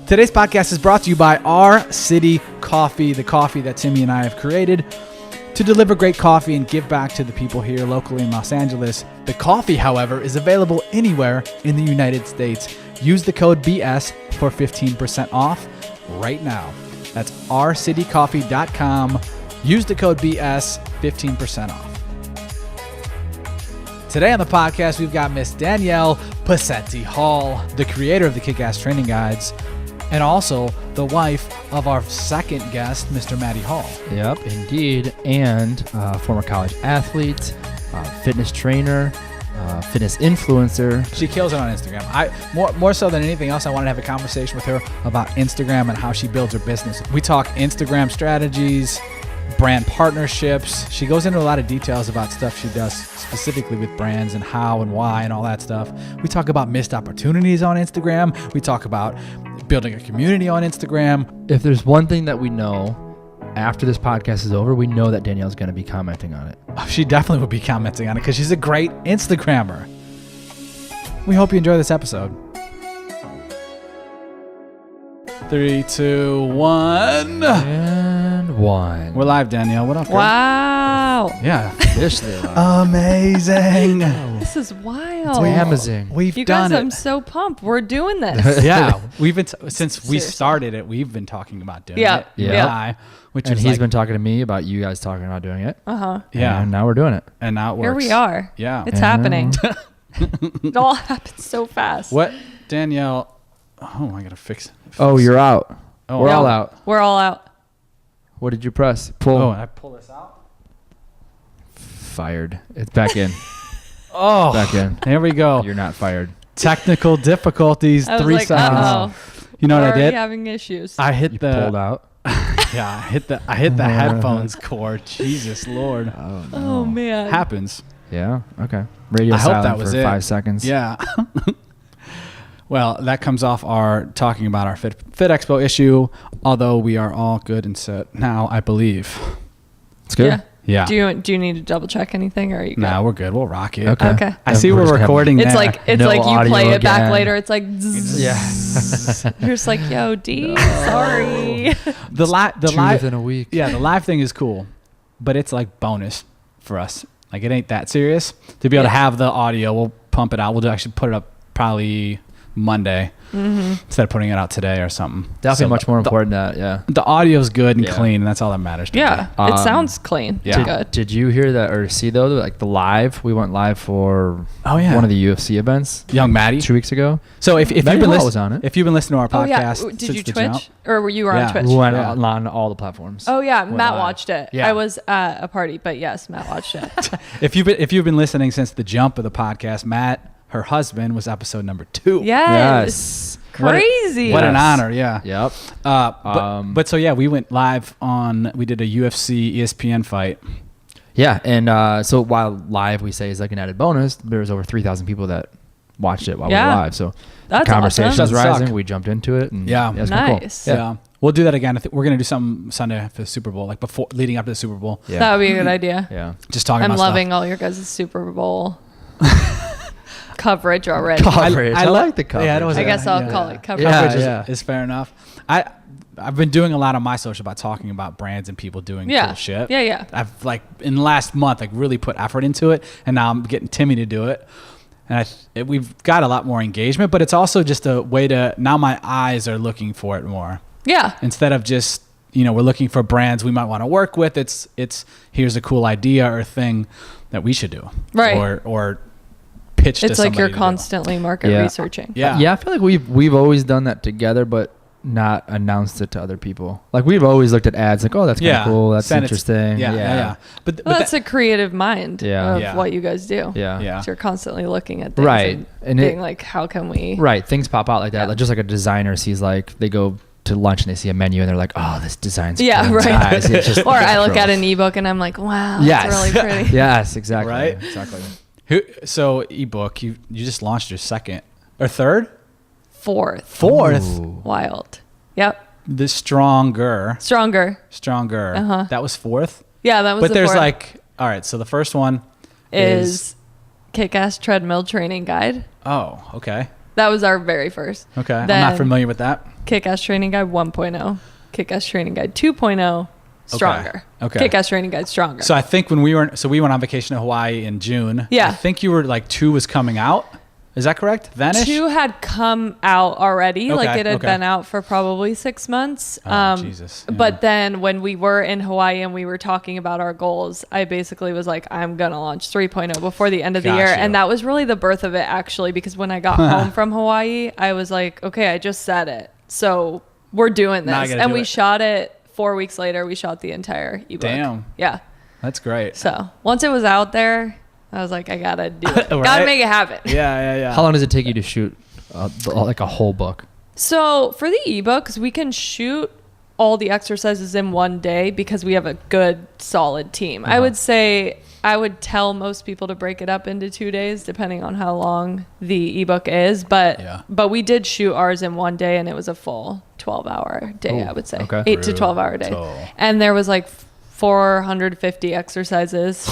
Today's podcast is brought to you by Our City Coffee, the coffee that Timmy and I have created to deliver great coffee and give back to the people here locally in Los Angeles. The coffee, however, is available anywhere in the United States. Use the code BS for 15% off right now. That's ourcitycoffee.com. Use the code BS, 15% off. Today on the podcast, we've got Miss Danielle Pascente Hall, the creator of the Kick-Ass Training Guides, and also the wife of our second guest, Mr. Matty Hall. Yep, indeed. And former college athlete, fitness trainer, fitness influencer. She kills it on Instagram. More so than anything else, I wanted to have a conversation with her about Instagram and how she builds her business. We talk Instagram strategies, brand partnerships. She goes into a lot of details about stuff she does specifically with brands and how and why and all that stuff. We talk about missed opportunities on Instagram. We talk about building a community on Instagram. If there's one thing that we know after this podcast is over, we know that Danielle's going to be commenting on it. She definitely will be commenting on it because she's a great Instagrammer. We hope you enjoy this episode. 3, 2, 1. And 1. We're live, Danielle. What up, girl? Wow. Yeah. Officially live. Amazing. This is wild. It's amazing. We've You done guys, it. I'm so pumped. We're doing this. Yeah. We've been since we Seriously. started it, we've been talking about doing Yeah. it. Yeah. You and I, which And is he's like, been talking to me about you guys talking about doing it. Uh-huh. yeah. And now we're doing it. And now it works. Here we are. Yeah. It's Yeah. happening. It all happens so fast. What, Danielle? Oh, I gotta fix it. Oh, you're out. Oh, We're yeah. all out. We're all out. What did you press? Pull. Oh, and I pull this out. Fired. It's back in. Oh, Back in. there we go. You're not fired. Technical difficulties. I was 3 like, seconds. uh-oh. You know what I We're already did? having issues. I hit You the pulled out. yeah. I hit the headphones cord. Jesus Lord. Oh, no. oh, man. Happens. Yeah. Okay. Radio I hope silent that was for it. 5 seconds. Yeah. Well, that comes off our talking about our Fit Expo issue, although we are all good and set now, I believe. It's good. Yeah. Yeah. Do you need to double check anything, or are you good? No, we're good. We'll rock it. Okay. Okay. I see We're we're just gonna- recording It's there. like No you audio play it back again. later. It's like zzz. Yeah. You're just like, yo, D, sorry. the live within a week. Yeah, the live thing is cool, but it's like bonus for us. Like it ain't that serious. To be able to have the audio, we'll pump it out. We'll actually put it up probably Monday instead of putting it out today or something. Definitely So much more important that, yeah. The audio's good and Yeah. clean, and that's all that matters to Yeah. me. It sounds clean. yeah. It's good. Did you hear that or see though, like the live? We went live for Oh, yeah. one of the UFC events Young Maddie. 2 weeks ago. So if you've Maddie been Hall listening, was on it. if you've been listening to our Oh, yeah. podcast, Did since you the Twitch? jump, Or were you on Yeah. Twitch? We went Yeah. on all the platforms. Oh yeah, Went Matt live. watched it. Yeah. I was at a party, but yes, Matt watched it. if you've been listening since the jump of the podcast, Matt, her husband, was episode number 2. Yes. Crazy. What an Yes. honor, yeah. Yep. But so yeah, we went live we did a UFC ESPN fight. Yeah, and so while live we say is like an added bonus, there was over 3,000 people that watched it while we were Yeah. live. So That's the conversation awesome. was Doesn't rising. suck. We jumped into it. And Yeah. it's kinda cool. Nice. Yeah. We'll do that again. We're going to do something Sunday for the Super Bowl, like before leading up to the Super Bowl. Yeah. That would be a good idea. Yeah. Just talking I'm about loving all your guys' Super Bowl coverage already. Coverage. I like the coverage. Yeah, it was I guess I'll yeah. call it coverage. Yeah. Coverage is fair enough. I've been doing a lot on my social about talking about brands and people doing Yeah. cool shit. Yeah, yeah. I've like in the last month like really put effort into it, and now I'm getting Timmy to do it, and we've got a lot more engagement. But it's also just a way to now my eyes are looking for it more Yeah. instead of just we're looking for brands we might want to work with. It's here's a cool idea or thing that we should do, Right. or pitch. to It's like you're somebody to do. constantly market Yeah. researching. Yeah. Yeah, I feel like we've always done that together, but not announced it to other people. Like we've always looked at ads like, oh, that's kind of cool. That's Send it- interesting. Yeah. But Well, that's a creative mind Yeah. of Yeah. what you guys do. Yeah. Yeah. So you're constantly looking at things Right. and And being like, how can we? Right. Things pop out like that. Yeah. Like just like a designer sees like they go to lunch and they see a menu and they're like, oh, this design's Yeah, cool. right. Guys, it's just Or I look gross. at an ebook and I'm like, wow, Yes. that's really pretty. Yes, exactly. Right? Exactly. So ebook, you just launched your second or third? Fourth. Ooh. Wild. Yep. The Stronger. Stronger. Uh-huh. That was fourth. Yeah, that was But the there's fourth. like, all right, so the first one is Kick-Ass Treadmill Training Guide. oh, okay. That was our very first. Okay. I'm Then not familiar with that. Kick-Ass Training Guide 1.0, Kick-Ass Training Guide 2.0, Stronger. Okay. Kick-Ass Training Guide Stronger. So I think when we went on vacation to Hawaii in June. Yeah. I think you were like 2 was coming out. Is that correct? Vanish? 2 had come out already. Okay, Like it had okay. been out for probably 6 months. Oh, Jesus. Yeah. But then when we were in Hawaii and we were talking about our goals, I basically was like, I'm going to launch 3.0 before the end of the Got year. you. And that was really the birth of it, actually, because when I got home from Hawaii, I was like, okay, I just said it. So we're doing Now I this. gotta And do we it. shot it 4 weeks later. We shot the entire ebook. Damn. Yeah. That's great. So once it was out there, I was like, I got to do it. Right? Got to make it happen. Yeah. How long does it take you to shoot like a whole book? So for the ebooks, we can shoot all the exercises in one day because we have a good, solid team. I would say I would tell most people to break it up into 2 days, depending on how long the ebook is. But we did shoot ours in one day, and it was a full 12-hour day. Ooh, I would say okay. 8 to 12-hour day, and there was like 450 exercises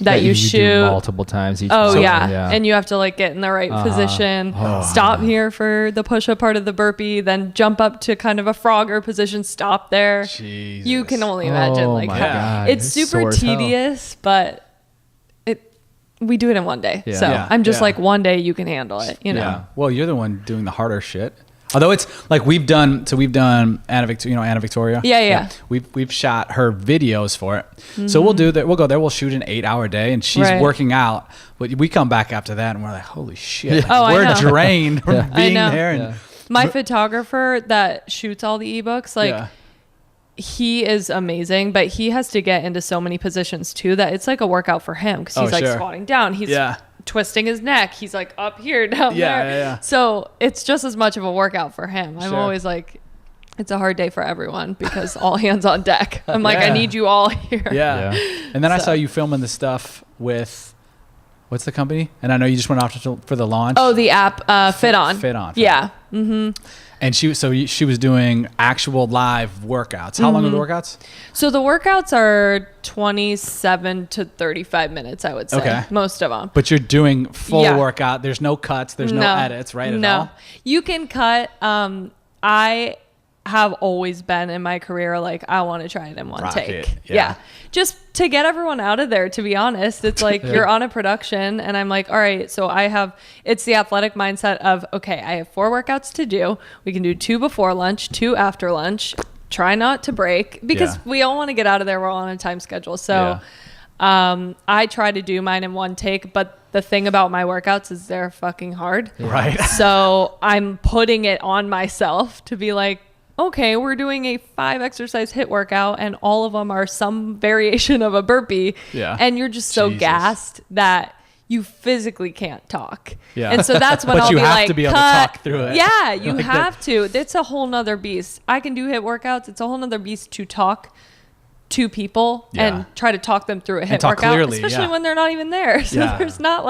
that you do shoot multiple times each. Oh time. yeah. And you have to like get in the right position, stop here for the push-up part of the burpee, then jump up to kind of a frogger position, stop there. Jesus. You can only imagine like my how, God. it's super sore as hell. tedious, but we do it in one day. Yeah. So Yeah, I'm just yeah. like one day you can handle it, you know. Yeah. Well, you're the one doing the harder shit. Although it's like we've done Anna Victoria. Yeah. We've shot her videos for it. So we'll do that. We'll go there. We'll shoot an 8-hour day, and she's Right. working out. But we come back after that, and we're like, holy shit! Oh, I we're know. drained from Yeah. I being know. there. And Yeah. My photographer that shoots all the ebooks, like yeah. he is amazing, but he has to get into so many positions too that it's like a workout for him because he's Oh, like sure. squatting down, he's Yeah. twisting his neck, he's like up here, down Yeah, there. yeah. So it's just as much of a workout for him. I'm Sure. always like, it's a hard day for everyone because all hands on deck. I'm like, I Yeah. need you all here. Yeah. Yeah. And then I So- saw you filming the stuff with, what's the company? And I know you just went off for the launch. Oh, the app, Fit On. Fit On. Yeah. Mm-hmm. And she was doing actual live workouts. How long are the workouts? So the workouts are 27 to 35 minutes, I would say. Okay. Most of them. But you're doing full Yeah. workout. There's no cuts. There's no edits, right? At all? You can cut. I have always been in my career like I want to try it in one Rock take. it, yeah. Yeah. Just to get everyone out of there, to be honest. It's like you're on a production and I'm like, all right, so it's the athletic mindset of, okay, I have 4 workouts to do. We can do 2 before lunch, 2 after lunch. Try not to break because Yeah. we all want to get out of there. We're all on a time schedule. So I try to do mine in one take, but the thing about my workouts is they're fucking hard. Right. So I'm putting it on myself to be like, okay, we're doing a 5 exercise HIIT workout and all of them are some variation of a burpee. Yeah. And you're just so Jesus. gassed that you physically can't talk. Yeah. And so that's when But I'll you be have like, to be able to cut. talk through it. Yeah, you Like have to. It's a whole nother beast. I can do HIIT workouts. It's a whole nother beast to talk to people Yeah. and try to talk them through a HIIT talk workout, clearly, especially yeah. when they're not even there. So Yeah. there's not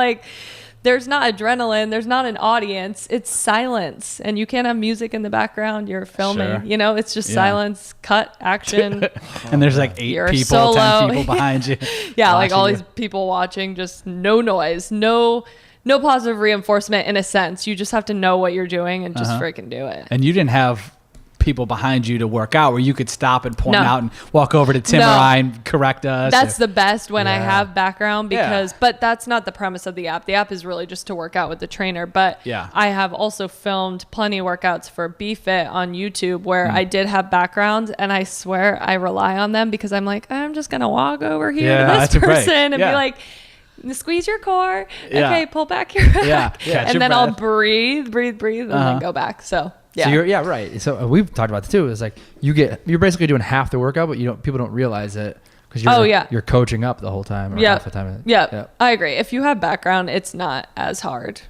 adrenaline, there's not an audience, it's silence, and you can't have music in the background. You're filming, Sure. it's just Yeah. silence, cut, action. And there's like 8 You're people, solo. 10 people behind you. Yeah, like all watching these people watching, just no noise, no positive reinforcement in a sense. You just have to know what you're doing and just freaking do it. And you didn't have people behind you to work out where you could stop and point No. out and walk over to Tim No. or I and correct us. That's the best when I Yeah. have background Yeah. but that's not the premise of the app. The app is really just to work out with the trainer. But Yeah. I have also filmed plenty of workouts for BFit on YouTube where Mm. I did have background, and I swear I rely on them because I'm like, I'm just going to walk over here Yeah, to that's this great. person and Yeah. be like, squeeze your core. Yeah. Okay, pull back your back. Yeah. Catch your And then I'll breath. breathe, and then go back. So, yeah. So you're, right. So we've talked about this too. It's like you're basically doing half the workout, but people don't realize it because you're coaching up the whole time. Or half the time. Yeah, I agree. If you have background, it's not as hard.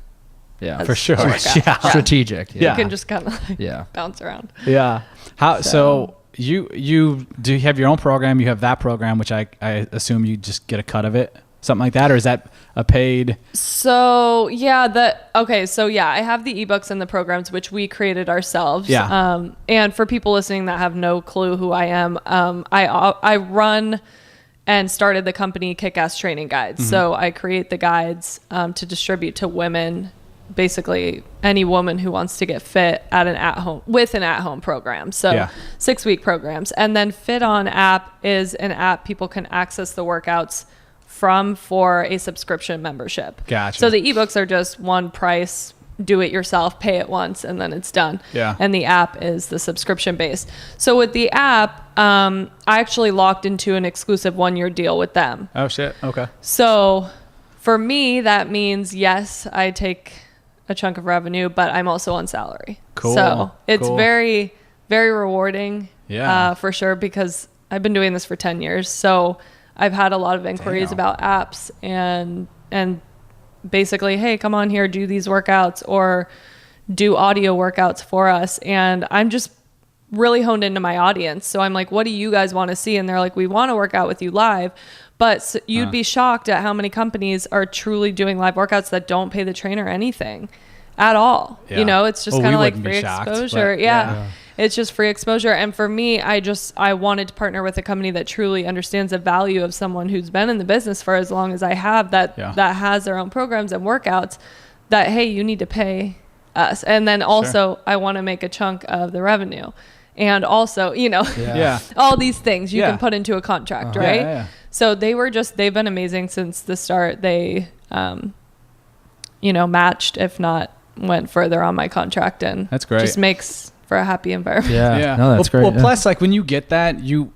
Yeah, as For sure. a workout. Yeah. strategic. Yeah. You can just kind of like Yeah. bounce around. Yeah. So you do you have your own program? You have that program, which I assume you just get a cut of it, something like that, or is that a paid? So I have the ebooks and the programs which we created ourselves. Yeah. And for people listening that have no clue who I am, I run and started the company Kick-Ass Training Guides. Mm-hmm. So I create the guides to distribute to women basically any woman who wants to get fit at an at-home program. So 6-week programs. And then Fit On app is an app people can access the workouts from for a subscription membership. Gotcha. So the ebooks are just one price, do it yourself, pay it once, and then it's done. Yeah. And the app is the subscription based. So with the app, I actually locked into an exclusive 1-year deal with them. Oh shit. Okay. So for me, that means, yes, I take a chunk of revenue, but I'm also on salary. Cool. So it's very, very rewarding. Yeah. For sure, because I've been doing this for 10 years. So I've had a lot of inquiries about apps and basically, hey, come on here, do these workouts or do audio workouts for us. And I'm just really honed into my audience. So I'm like, what do you guys want to see? And they're like, we want to work out with you live. But you'd be shocked at how many companies are truly doing live workouts that don't pay the trainer anything at all. Yeah. You know, it's just kind of like free shocked, exposure. Yeah. It's just free exposure. And for me, I wanted to partner with a company that truly understands the value of someone who's been in the business for as long as I have, that has their own programs and workouts, that, hey, you need to pay us. And then also I want to make a chunk of the revenue. And also, you know, all these things you can put into a contract, right? So they've been amazing since the start. They, matched, if not went further on my contract, and that's great. Just makes for a happy environment. Yeah. No, that's great. Well, plus, like when you get that, you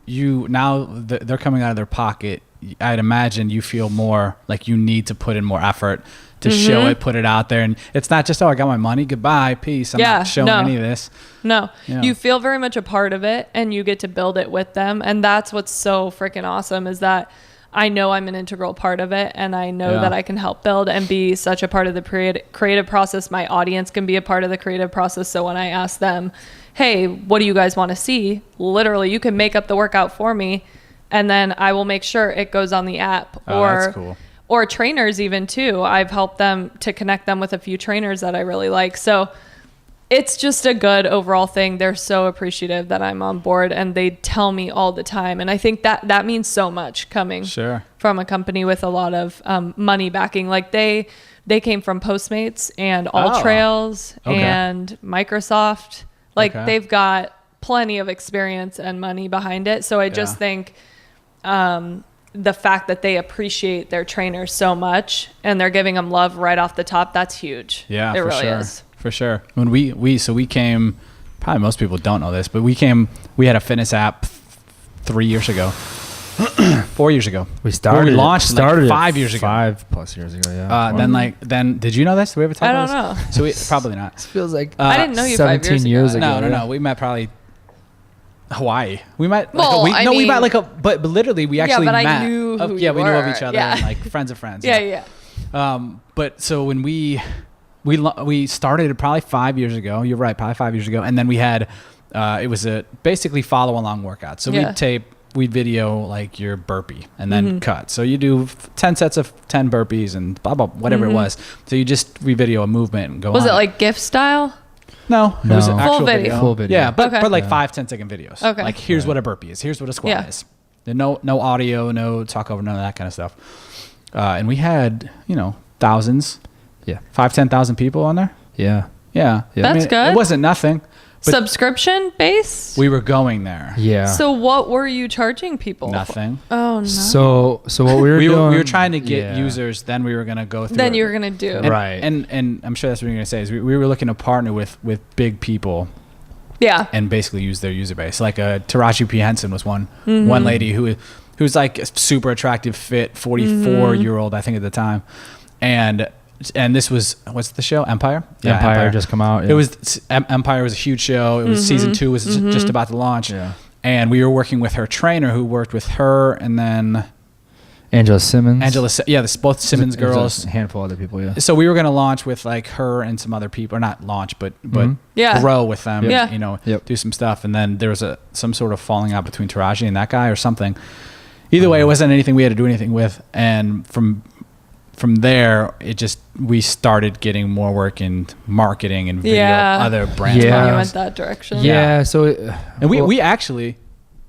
now they're coming out of their pocket. I'd imagine you feel more like you need to put in more effort to show it, put it out there. And it's not just, oh, I got my money, goodbye, peace. I'm not showing any of this. No, you feel very much a part of it, and you get to build it with them. And that's what's so freaking awesome, is that I know I'm an integral part of it, and I know that I can help build and be such a part of the creative process. My audience can be a part of the creative process. So when I ask them, hey, what do you guys want to see? Literally, you can make up the workout for me, and then I will make sure it goes on the app. That's cool. Or trainers even too. I've helped them to connect them with a few trainers that I really like. So it's just a good overall thing. They're so appreciative that I'm on board, and they tell me all the time. And I think that means so much coming from a company with a lot of money backing. Like they came from Postmates and All Trails and Microsoft. Like they've got plenty of experience and money behind it. So I just think the fact that they appreciate their trainers so much and they're giving them love right off the top, that's huge. Yeah, it really is. For sure. When we came, probably most people don't know this, but we had a fitness app 3 years ago, 4 years ago. We launched like 5 years ago. 5+ years ago, yeah. Then did you know this? Did we ever talk about this? I don't know. So we probably not. This feels like I didn't know you 17 years ago. No. We met probably Hawaii. We met. We met like but literally we actually met. I knew who you we knew of each other. Yeah. And like friends of friends. Yeah. But so when we started probably 5 years ago. You're right, probably 5 years ago, and then we had it was a basically follow along workout. So we'd video like your burpee and then cut. So you do 10 sets of 10 burpees and blah blah whatever it was. So we video a movement and go. Was it like GIF style? No, it was an actual video. Full video. Yeah, but like 5-10 second videos. Okay. Like here's what a burpee is. Here's what a squat is. There's no audio, no talk over, none of that kind of stuff. And we had thousands. Yeah. 5,000-10,000 people on there. Yeah. That's good. It wasn't nothing. Subscription base? We were going there. Yeah. So what were you charging people? Nothing. Oh no. So what we were doing? We were trying to get users. Then we were going to go through. Then you were going to do. Right. And I'm sure that's what you're going to say is we were looking to partner with big people. Yeah. And basically use their user base. Like Taraji P. Henson was one lady who's like a super attractive, fit 44-year-old I think at the time, and this was, what's the show? Empire? Yeah, Empire just come out. Yeah. It was Empire was a huge show. It was season 2 was just about to launch. Yeah. And we were working with her trainer who worked with her, and then Angela Simmons. Both Simmons girls. A handful of other people, yeah. So we were going to launch with like her and some other people, or not launch, but grow with them, do some stuff. And then there was some sort of falling out between Taraji and that guy or something. Either way, it wasn't anything we had to do anything with. And from there, we started getting more work in marketing and video, other brands. Yeah, you went that direction. Yeah. So, and we actually,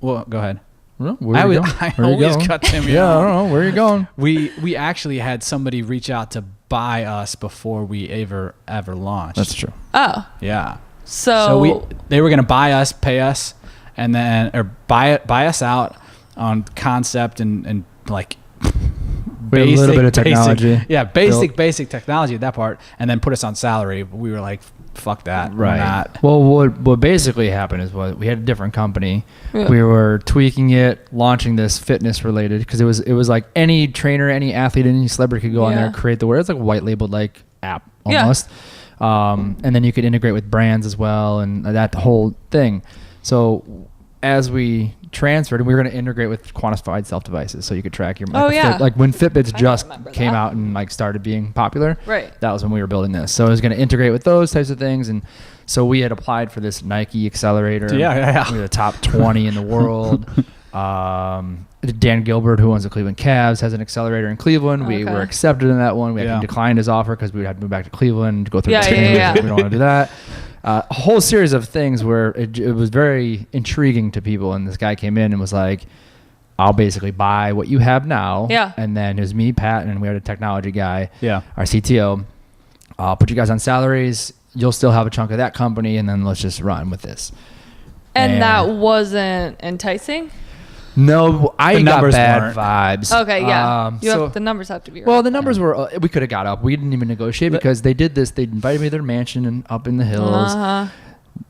go ahead. Where are you going? I always cut Tim. I don't know where you're going. We actually had somebody reach out to buy us before we ever launched. That's true. Oh. Yeah. So they were going to buy us, pay us, and then or buy us out on concept and like a little bit of technology. Basic technology at that part, and then put us on salary. We were like, fuck that. Right. Well, what basically happened is we had a different company. Yeah. We were tweaking it, launching this fitness related, because it was like any trainer, any athlete, any celebrity could go on there and create the word. It's like a white labeled like app almost. Yeah. And then you could integrate with brands as well, and that whole thing. So as we transferred, and we were going to integrate with quantified self devices, so you could track your like when Fitbits just came out and like started being popular. Right. That was when we were building this. So it was going to integrate with those types of things, and so we had applied for this Nike accelerator. Yeah. We were the top 20 in the world. Dan Gilbert, who owns the Cleveland Cavs, has an accelerator in Cleveland. We were accepted in that one. We actually declined his offer because we had to move back to Cleveland to go through the team. We don't want to do that. A whole series of things where it was very intriguing to people, and this guy came in and was like, I'll basically buy what you have now. Yeah. And then it was me, Pat, and we had a technology guy, our CTO. I'll put you guys on salaries. You'll still have a chunk of that company, and then let's just run with this. And that wasn't enticing? No, I got bad vibes. Okay, yeah. The numbers have to be right. Well, the numbers were, we could have got up. We didn't even negotiate because they did this. They invited me to their mansion and up in the hills.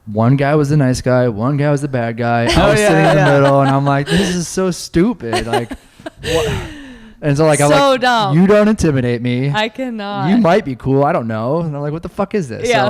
One guy was the nice guy. One guy was the bad guy. I was sitting in the middle, and I'm like, this is so stupid. Like, what? And so like, I'm like, dumb. You don't intimidate me. I cannot. You might be cool. I don't know. And I'm like, what the fuck is this? Yeah.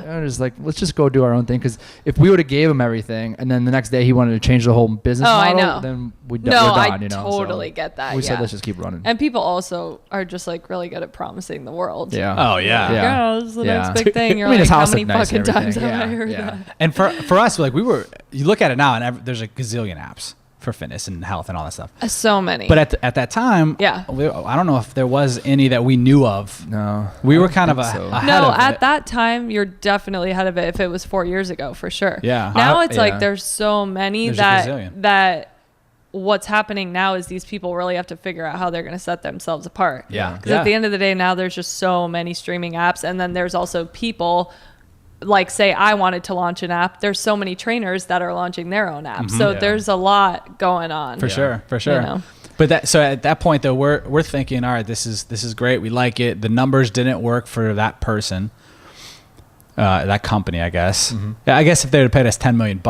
So I'm just like, let's just go do our own thing. Because if we would have gave him everything, and then the next day he wanted to change the whole business model, then we're done. I totally get that. We said, let's just keep running. And people also are just like really good at promising the world. Yeah. Oh yeah. This is the next big thing. You're like, how many fucking times have I heard that? And for us, like you look at it now, and there's a gazillion apps for fitness and health and all that stuff. So many. But at that time, I don't know if there was any that we knew of. No. We were kind of ahead of it. At that time, you're definitely ahead of it if it was 4 years ago, for sure. Yeah. Now it's like there's so many that what's happening now is these people really have to figure out how they're going to set themselves apart. Yeah. Because at the end of the day, now there's just so many streaming apps. And then there's also people like, say I wanted to launch an app, there's so many trainers that are launching their own app. So there's a lot going on. For sure. You know? But so at that point though, we're thinking, all right, this is great. We like it. The numbers didn't work for that person. That company, I guess. Yeah, I guess if they would have paid us $10 million,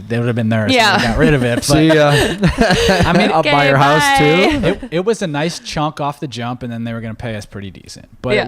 they would have been there. Yeah, so we got rid of it. But, I mean, I'll buy your house too. It was a nice chunk off the jump, and then they were going to pay us pretty decent. But it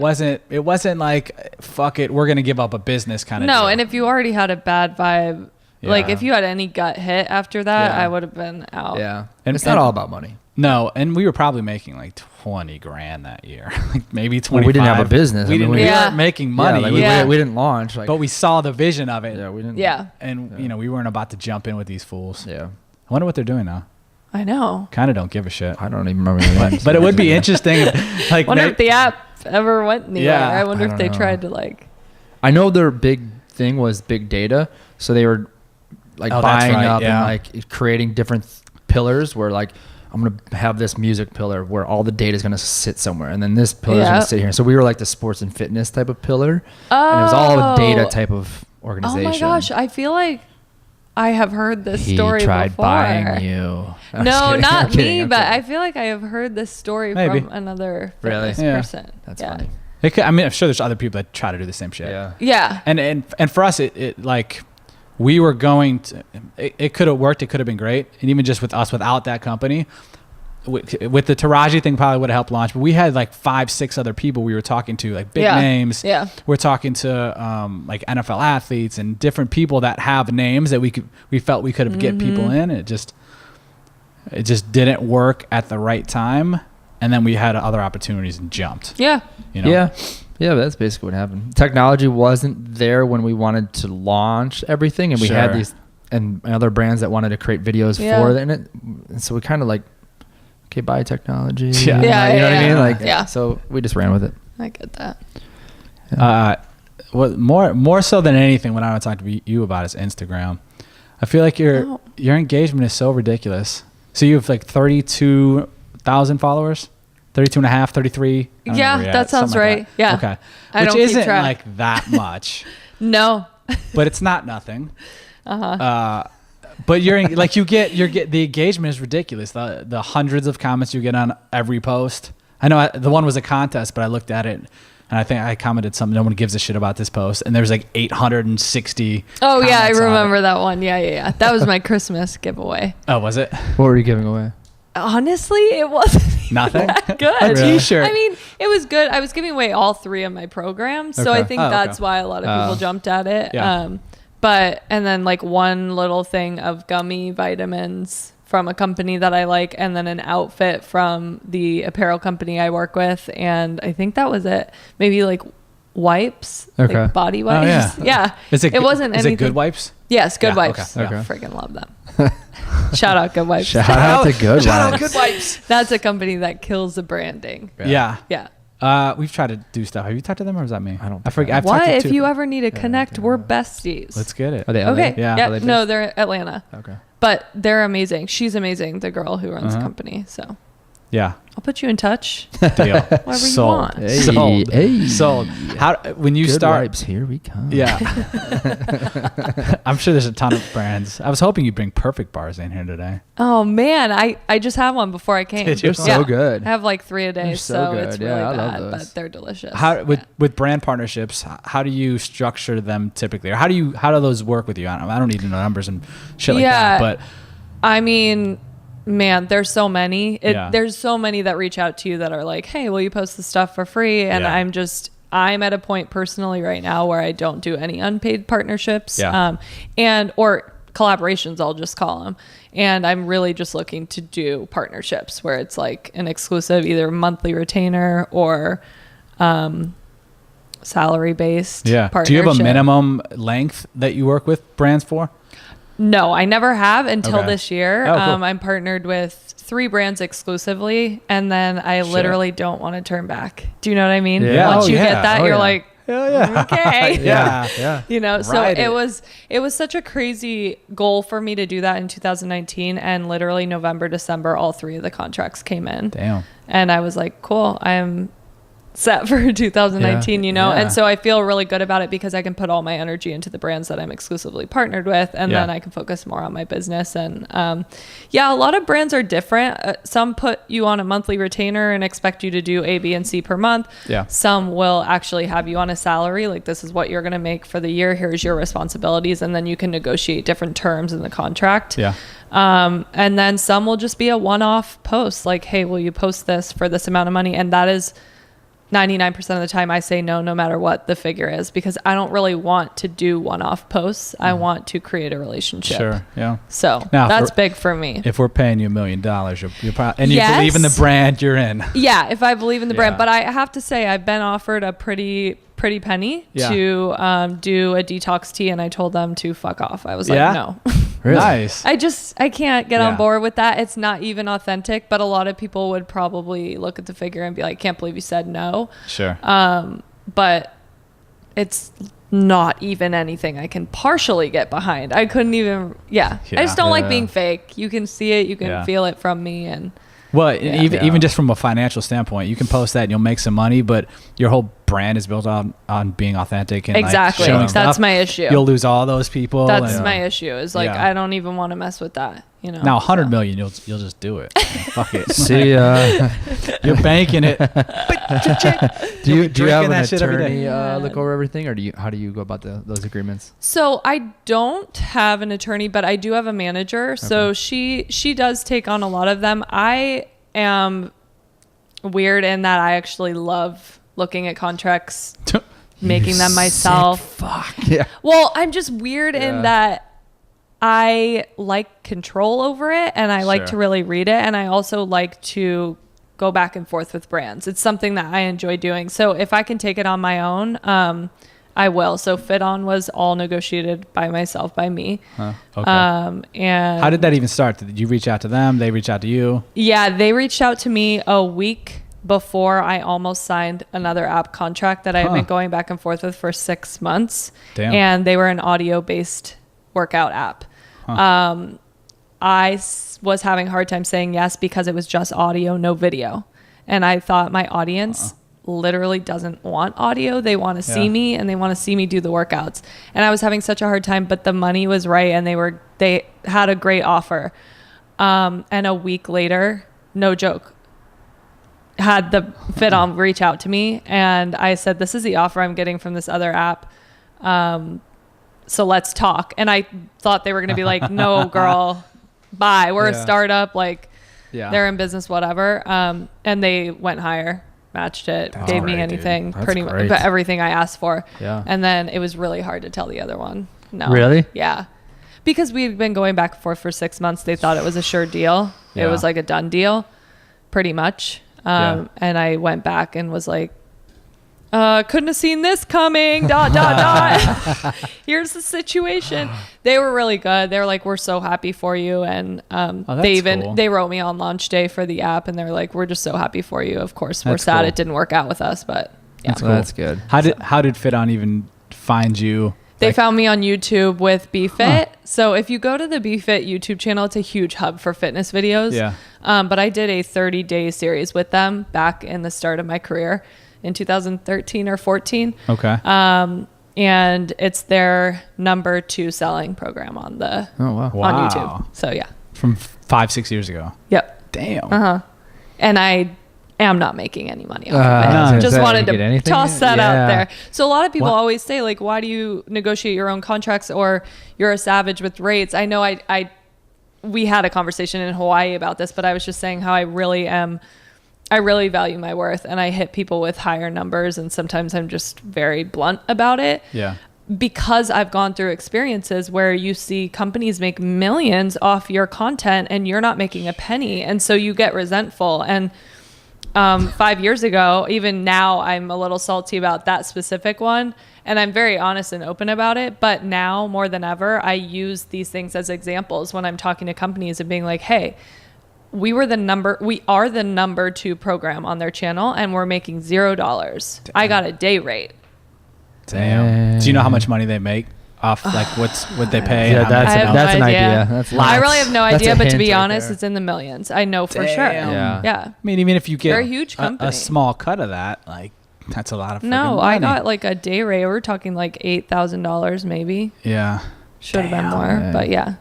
wasn't like, fuck it, we're going to give up a business kind of. No, deal. And if you already had a bad vibe, like if you had any gut hit after that, I would have been out. Yeah, and it's not all about money. No, and we were probably making like $20,000 that year, like maybe 25. We didn't have a business. We weren't making money. We didn't launch, but we saw the vision of it. Yeah, we didn't. Yeah, and we weren't about to jump in with these fools. Yeah, I wonder what they're doing now. I know. Kind of don't give a shit. I don't even remember the names. But it would be interesting. Like, wonder if the app ever went anywhere. Yeah, I wonder if they tried to like. I know their big thing was big data, so they were like buying up and like creating different pillars where like, I'm going to have this music pillar where all the data is going to sit somewhere. And then this pillar is going to sit here. So we were like the sports and fitness type of pillar. Oh. And it was all a data type of organization. Oh my gosh. I feel like I have heard this story before. He tried buying you. No, not me, but I feel like I have heard this story from another fitness person. That's funny. I'm sure there's other people that try to do the same shit. Yeah. And for us, it like... We were going to, it could have worked. It could have been great. And even just with us, without that company, with the Taraji thing probably would have helped launch. But we had like 5-6 other people we were talking to, like big names. Yeah. We're talking to like NFL athletes and different people that have names that we felt we could have get people in. It just didn't work at the right time. And then we had other opportunities and jumped. Yeah. Yeah, that's basically what happened. Technology wasn't there when we wanted to launch everything, and we had these and other brands that wanted to create videos for it. And so we kind of like, okay, buy technology. Yeah. You know what I mean? Like, so we just ran with it. I get that. What more so than anything, what I want to talk to you about is Instagram. I feel like your engagement is so ridiculous. So you have like 32,000 followers. 32 and a half, 33. Yeah, that sounds right. That. Yeah. Okay. I Which don't keep isn't track. like that much. No. But it's not nothing. But you're the engagement is ridiculous. The hundreds of comments you get on every post. I know the one was a contest, but I looked at it and I think I commented something. No one gives a shit about this post, and there's like 860. Oh yeah, I remember that one. Yeah. That was my Christmas giveaway. Oh, was it? What were you giving away? Honestly, it wasn't nothing. That good. A t-shirt. I mean, it was good. I was giving away all 3 of my programs, so I think that's why a lot of people jumped at it. Yeah. And then like one little thing of gummy vitamins from a company that I like, and then an outfit from the apparel company I work with, and I think that was it. Maybe like wipes, like body wipes. Oh, yeah. It wasn't anything. Is it Good Wipes? Yes, Good Wipes. Okay. Freaking love them. Shout out Good Wipes. Shout out to Good Wipes. That's a company that kills the branding. Yeah. Yeah. We've tried to do stuff. Have you talked to them, or is that me? I don't. I forget. What if you ever need to connect? We're besties. Let's get it. Are they LA? Okay. Yeah. No, they're Atlanta. Okay. But they're amazing. She's amazing, the girl who runs the company. So Yeah. I'll put you in touch. Deal. Whatever you Sold. want. Hey, Sold. hey. Sold. How when you Good start? Wipes, here we come. Yeah. I'm sure there's a ton of brands. I was hoping you'd bring Perfect Bars in here today. Oh man, I just had one before I came. Did you? They're so good. I have like 3 a day, They're so so it's good. really Yeah, I love bad, those. but they're delicious. How with brand partnerships? How do you structure them typically, or how do those work with you? I don't need to know numbers and shit like that. But I mean, man, there's so many. There's so many that reach out to you that are like, "Hey, will you post the stuff for free?" And I'm at a point personally right now where I don't do any unpaid partnerships, or collaborations, I'll just call them. And I'm really just looking to do partnerships where it's like an exclusive, either monthly retainer or salary based. yeah. Do you have a minimum length that you work with brands for? No, I never have until Okay. this year. Oh, cool. I'm partnered with 3 brands exclusively, and then I literally don't want to turn back. Do you know what I mean? Yeah. Once Oh, you yeah. get that, Oh, you're yeah. like, Hell yeah. okay. Yeah. You know, so Ride it was such a crazy goal for me to do that in 2019, and literally November, December, all 3 of the contracts came in. Damn. And I was like, cool, I'm set for 2019, you know? Yeah. And so I feel really good about it because I can put all my energy into the brands that I'm exclusively partnered with, and then I can focus more on my business. And a lot of brands are different. Some put you on a monthly retainer and expect you to do A, B, and C per month. Yeah. Some will actually have you on a salary, like this is what you're going to make for the year, here's your responsibilities, and then you can negotiate different terms in the contract. Yeah. And then some will just be a one-off post, like, hey, will you post this for this amount of money? And that is 99% of the time I say no matter what the figure is, because I don't really want to do one-off posts. I want to create a relationship. Sure. Yeah. So Now, that's big for me. If we're paying you $1 million, you're probably, and you believe in the brand you're in. Yeah, if I believe in the brand. Yeah. But I have to say, I've been offered a pretty penny to do a detox tea, and I told them to fuck off. I was like, no. Really? Nice. I can't get on board with that. It's not even authentic, but a lot of people would probably look at the figure and be like, can't believe you said no. Sure. But it's not even anything I can partially get behind. I couldn't even, I just don't like being fake. You can see it, you can feel it from me. And well, even just from a financial standpoint, you can post that and you'll make some money, but your whole brand is built on being authentic and exactly. like showing That's stuff. my issue. You'll lose all those people. That's my issue. Is like Yeah. I don't even want to mess with that. You know. Now 100 million, you'll just do it. Fuck it. See, You're banking it. do you have an that shit every attorney day. look over everything, or how do you go about those agreements? So I don't have an attorney, but I do have a manager. So she does take on a lot of them. I am weird in that I actually love looking at contracts, making them myself. Fuck yeah. Well, I'm just weird in that I like control over it, and I like to really read it, and I also like to go back and forth with brands. It's something that I enjoy doing. So if I can take it on my own, I will. So Fit On was all negotiated by myself, by me. Okay. And How did that even start? Did you reach out to them? They reach out to you? Yeah, they reached out to me a week before I almost signed another app contract that I had been going back and forth with for 6 months. Damn. And they were an audio-based workout app. I was having a hard time saying yes because it was just audio, no video. And I thought my audience literally doesn't want audio. They want to see me, and they want to see me do the workouts. And I was having such a hard time, but the money was right, and they had a great offer. And a week later, no joke, had the FitOn reach out to me, and I said, this is the offer I'm getting from this other app. So let's talk. And I thought they were going to be like, no, girl, bye. We're a startup. Like, they're in business, whatever. And they went higher, matched it, gave me anything, pretty much, but everything I asked for. Yeah. And then it was really hard to tell the other one. No. Really? Yeah. Because we've been going back and forth for 6 months. They thought it was a sure deal. Yeah. It was like a done deal, pretty much. And I went back and was like, couldn't have seen this coming, ... Here's the situation. They were really good. They were like, we're so happy for you. And they wrote me on launch day for the app, and they were like, we're just so happy for you. Of course, we're sad it didn't work out with us, but yeah. That's good. How did FitOn even find you? They found me on YouTube with BeFit. So if you go to the BeFit YouTube channel, it's a huge hub for fitness videos. Yeah. But I did a 30-day series with them back in the start of my career in 2013 or 14. Okay. And it's their number 2 selling program on on YouTube. So yeah. From 5-6 years ago. Yep. Damn. And I am not making any money off of it. Just wanted to toss that out there. So a lot of people always say, like, why do you negotiate your own contracts, or you're a savage with rates? I know we had a conversation in Hawaii about this, but I was just saying how I really value my worth, and I hit people with higher numbers, and sometimes I'm just very blunt about it. Yeah. Because I've gone through experiences where you see companies make millions off your content and you're not making a penny. And so you get resentful. And 5 years ago, even now, I'm a little salty about that specific one. And I'm very honest and open about it. But now more than ever, I use these things as examples when I'm talking to companies and being like, hey, we are the number 2 program on their channel, and we're making $0. Damn. I got a day rate. Damn. Do you know how much money they make off, like, what they pay? Yeah, that's an idea. That's I really have no idea, but to be honest, it's in the millions. I know for sure. Yeah. I mean, even if you get a huge company, a small cut of that, like, that's a lot of no, money. I got like a day rate. We're talking like $8,000 maybe. Yeah. Should have been more, man. But yeah.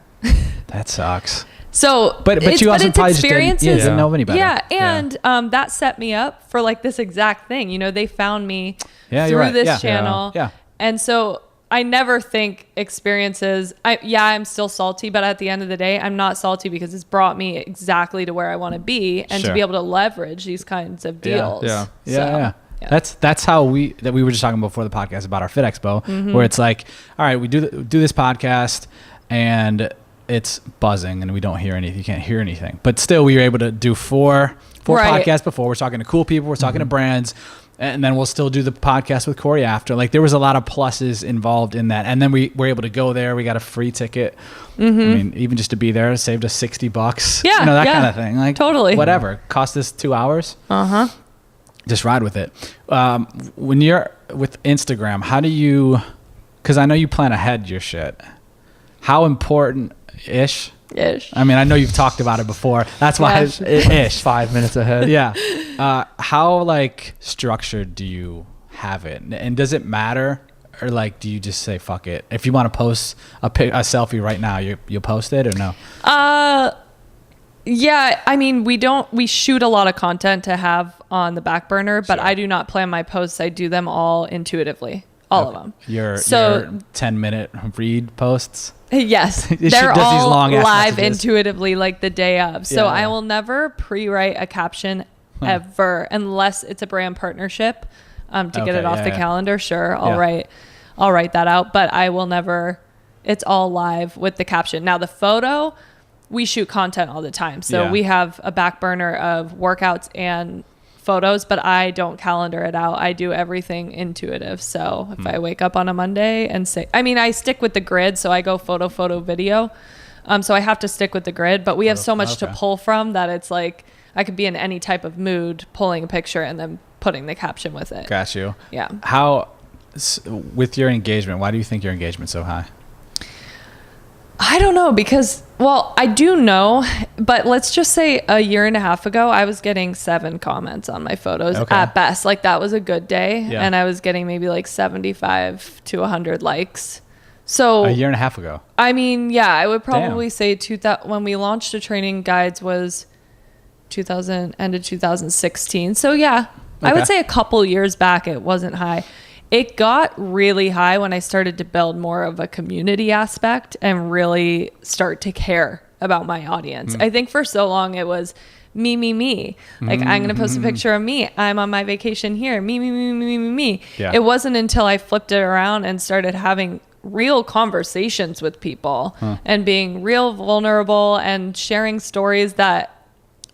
That sucks. So, but you also probably just didn't know any better. Yeah, and that set me up for like this exact thing. You know, they found me through this channel. Yeah. And so I never think experiences, I'm still salty, but at the end of the day, I'm not salty because it's brought me exactly to where I want to be, and to be able to leverage these kinds of deals. Yeah. That's how we were just talking before the podcast about our Fit Expo, where it's like, all right, we do this podcast and it's buzzing and we don't hear anything. You can't hear anything, but still we were able to do four podcasts before. We're talking to cool people. We're talking to brands, and then we'll still do the podcast with Corey after. Like, there was a lot of pluses involved in that. And then we were able to go there. We got a free ticket. I mean, even just to be there, it saved us $60. Yeah. You know, that kind of thing. Like, totally. Whatever. Cost us 2 hours. Just ride with it. When you're with Instagram, how do you, because I know you plan ahead your shit. How important-ish? I mean, I know you've talked about it before. That's why ish. 5 minutes ahead. Yeah. How, like, structured do you have it? And does it matter? Or, like, do you just say, fuck it? If you want to post a selfie right now, you'll post it or no? Yeah, I mean, we shoot a lot of content to have on the back burner, but I do not plan my posts. I do them all intuitively. All of them. Your 10-minute read posts? Yes. They're all live intuitively, like the day of. So I will never pre-write a caption ever, unless it's a brand partnership to get it off the calendar. Sure, I'll write that out, but I will never. It's all live with the caption. Now the photo, we shoot content all the time. So we have a back burner of workouts and photos, but I don't calendar it out. I do everything intuitive. So if I wake up on a Monday and say, I mean, I stick with the grid. So I go photo, video. So I have to stick with the grid, but we have so much to pull from that it's like, I could be in any type of mood, pulling a picture and then putting the caption with it. Got you. Yeah. How, with your engagement, why do you think your engagement's so high? I don't know because, well, I do know, but let's just say a year and a half ago, I was getting 7 comments on my photos at best. Like that was a good day. And I was getting maybe like 75 to 100 likes. So a year and a half ago. I mean, yeah, I would probably say when we launched the training guides was end of 2016. So yeah, I would say a couple years back, it wasn't high. It got really high when I started to build more of a community aspect and really start to care about my audience. I think for so long it was me. Like I'm going to post a picture of me. I'm on my vacation here. Me. Yeah. It wasn't until I flipped it around and started having real conversations with people and being real vulnerable and sharing stories that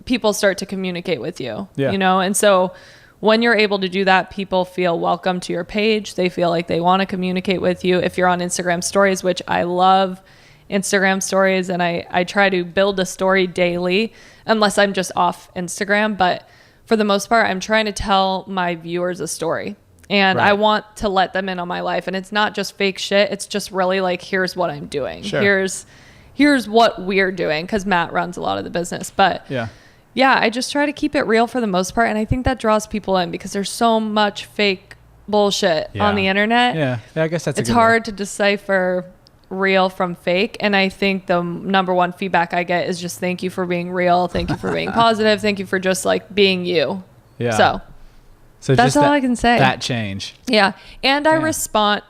people start to communicate with you, you know? And so when you're able to do that, people feel welcome to your page. They feel like they want to communicate with you. If you're on Instagram stories, which I love Instagram stories, and I try to build a story daily, unless I'm just off Instagram. But for the most part, I'm trying to tell my viewers a story. And I want to let them in on my life. And it's not just fake shit. It's just really like, here's what I'm doing. Sure. Here's what we're doing. Because Matt runs a lot of the business. But yeah, I just try to keep it real for the most part. And I think that draws people in because there's so much fake bullshit on the internet. Yeah, I guess that's it's hard to decipher real from fake. And I think the number one feedback I get is just thank you for being real. Thank you for being positive. Thank you for just like being you. Yeah. So that's all I can say. That change. Yeah. And I respond.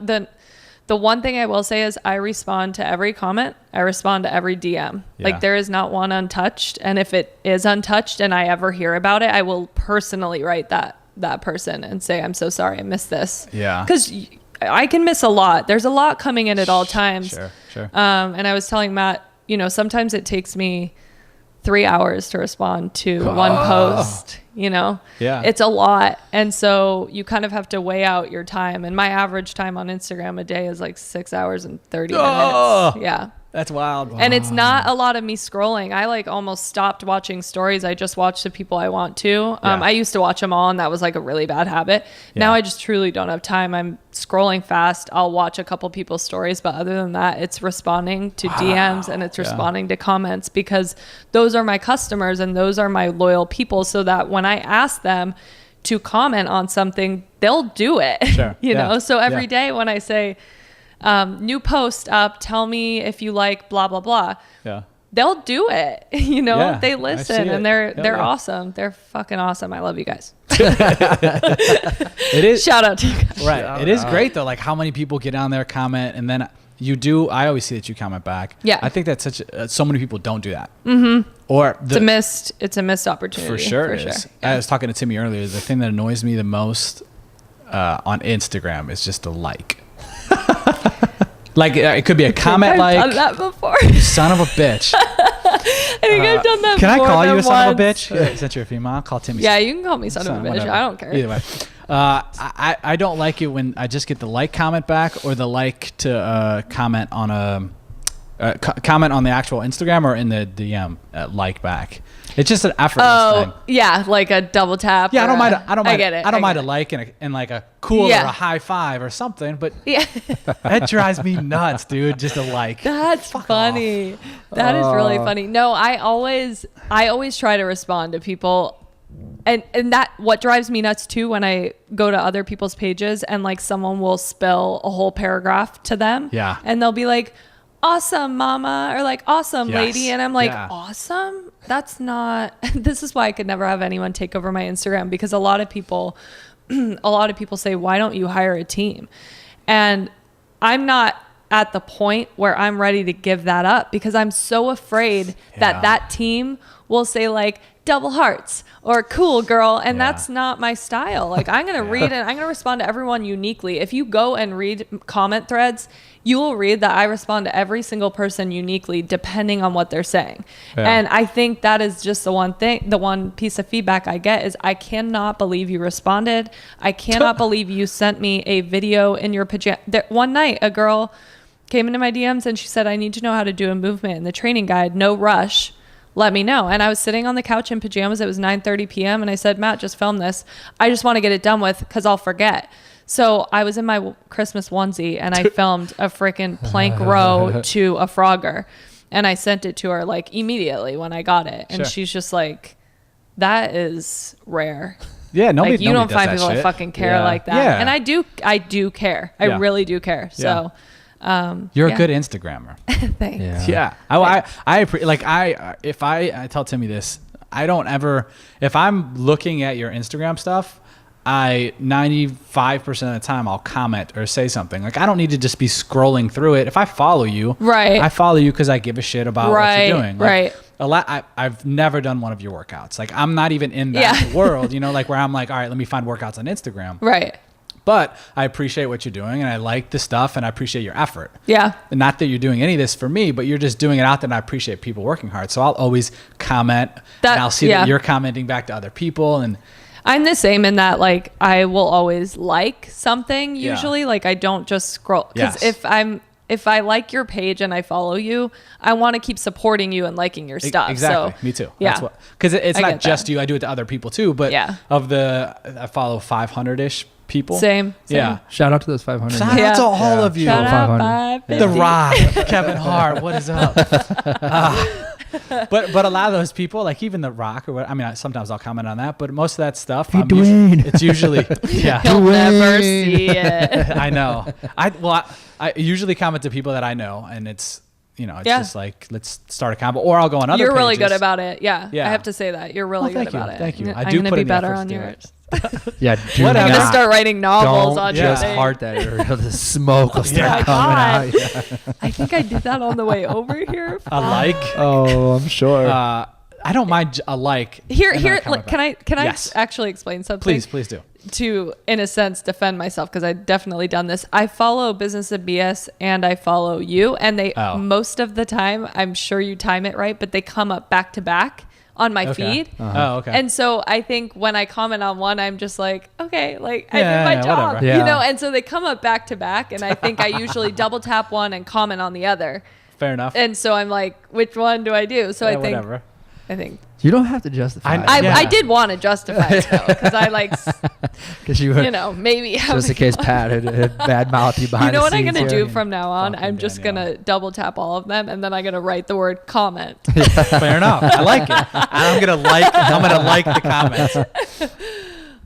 The one thing I will say is I respond to every comment. I respond to every DM. Yeah. Like there is not one untouched. And if it is untouched and I ever hear about it, I will personally write that person and say, I'm so sorry I missed this. Yeah. Because I can miss a lot. There's a lot coming in at all times. Sure. And I was telling Matt, sometimes it takes me 3 hours to respond to one post, it's a lot. And so you kind of have to weigh out your time. And my average time on Instagram a day is like 6 hours and 30 minutes. Yeah. That's wild. And it's not a lot of me scrolling. I like almost stopped watching stories. I just watch the people I want to. I used to watch them all and that was like a really bad habit. Now I just truly don't have time. I'm scrolling fast. I'll watch a couple people's stories, but other than that, it's responding to DMs and it's responding to comments because those are my customers and those are my loyal people so that when I ask them to comment on something, they'll do it. Sure. So every day when I say, new post up, tell me if you like blah blah blah, they'll do it. They listen and they're awesome. They're fucking awesome. I love you guys. It is shout out to you guys. Right. It is great though, like how many people get on there, comment, and then I always see that you comment back. I think that's so many people don't do that. Or it's a missed opportunity for sure. I was talking to Timmy earlier, the thing that annoys me the most on Instagram is just a like. Like it could be a comment. I've done that before. You son of a bitch. I think I've done that. Can I call you a son of a bitch? Since you're a female, I'll call Timmy. Yeah, you can call me son of a bitch. Whatever. I don't care. Either way, I don't like it when I just get the like comment back or the like to comment on comment on the actual Instagram or in the DM like back. It's just an effortless thing. Yeah, like a double tap. Yeah, I don't mind. I get it. I don't mind a like and like a cool or a high five or something, but that drives me nuts, dude. Just a like. That's funny. That is really funny. No, I always try to respond to people. And that what drives me nuts too when I go to other people's pages and like someone will spill a whole paragraph to them. Yeah. And they'll be like, awesome mama, or like awesome lady. And I'm like, awesome? That's not, this is why I could never have anyone take over my Instagram because a lot of people say, why don't you hire a team? And I'm not at the point where I'm ready to give that up because I'm so afraid that team will say like double hearts or cool girl. And that's not my style. Like I'm going to read and I'm going to respond to everyone uniquely. If you go and read comment threads, you will read that I respond to every single person uniquely depending on what they're saying. And I think that is just the one piece of feedback I get is I cannot believe you responded. I cannot believe you sent me a video in your pajama. One night a girl came into my DMs and she said, I need to know how to do a movement in the training guide. No rush. Let me know. And I was sitting on the couch in pajamas. It was 9:30 p.m. And I said, Matt, just film this. I just want to get it done with because I'll forget. So I was in my Christmas onesie and I filmed a freaking plank row to a Frogger, and I sent it to her like immediately when I got it. And she's just like, that is rare. Yeah, nobody. Like, you don't find people that that fucking care like that. Yeah. And I do care. I really do care. So you're a good Instagrammer. Thanks. Yeah. I tell Timmy this, I don't ever, if I'm looking at your Instagram stuff, 95% of the time I'll comment or say something. Like, I don't need to just be scrolling through it. If I follow you, I follow you because I give a shit about what you're doing. Like, I've never done one of your workouts. Like, I'm not even in that world, like where I'm like, all right, let me find workouts on Instagram. Right. But I appreciate what you're doing, and I like the stuff, and I appreciate your effort. Yeah. And not that you're doing any of this for me, but you're just doing it out there, and I appreciate people working hard. So I'll always comment, and I'll see that you're commenting back to other people. And I'm the same in that, like, I will always like something usually. Like, I don't just scroll. Because if I like your page and I follow you, I want to keep supporting you and liking your stuff. Exactly. So, me too. Yeah. Because it's not just you. I do it to other people too. But I follow 500-ish people. Same. Yeah. Shout out to those 500. Shout out to all of you. Shout out The Rock, Kevin Hart. What is up? But a lot of those people, like even The Rock, or what, I mean, sometimes I'll comment on that, but most of that stuff, it's usually He'll never see it. I know. I usually comment to people that I know, and it's just like, let's start a combo, or I'll go on other. You're really pages. good about it. Yeah. I have to say that you're really good about it. Thank you. I'm going to be better on yours. Yeah, I'm going to start writing novels on your just thing. heart that, or the smoke will start coming out. Yeah. I think I did that on the way over here. A like? Oh, I'm sure. I don't mind a like. Here. Can I Yes. actually explain something? Please do. To, in a sense, defend myself, because I've definitely done this. I follow Business of BS and I follow you, and they most of the time, I'm sure you time it right, but they come up back to back on my feed. Oh, okay. And so I think when I comment on one, I'm just like, okay, like I did my job, whatever. Yeah. and so they come up back to back, and I think I usually double tap one and comment on the other. Fair enough. And so I'm like, which one do I do? So I think you don't have to justify it. I did want to justify it though, because I like, because you were, maybe just in case Pat had bad mouth you behind. You know the what I'm scenes gonna here? do from now on? I'm just gonna double tap all of them, and then I'm gonna write the word comment. Fair enough. I like it. I'm gonna like the comments.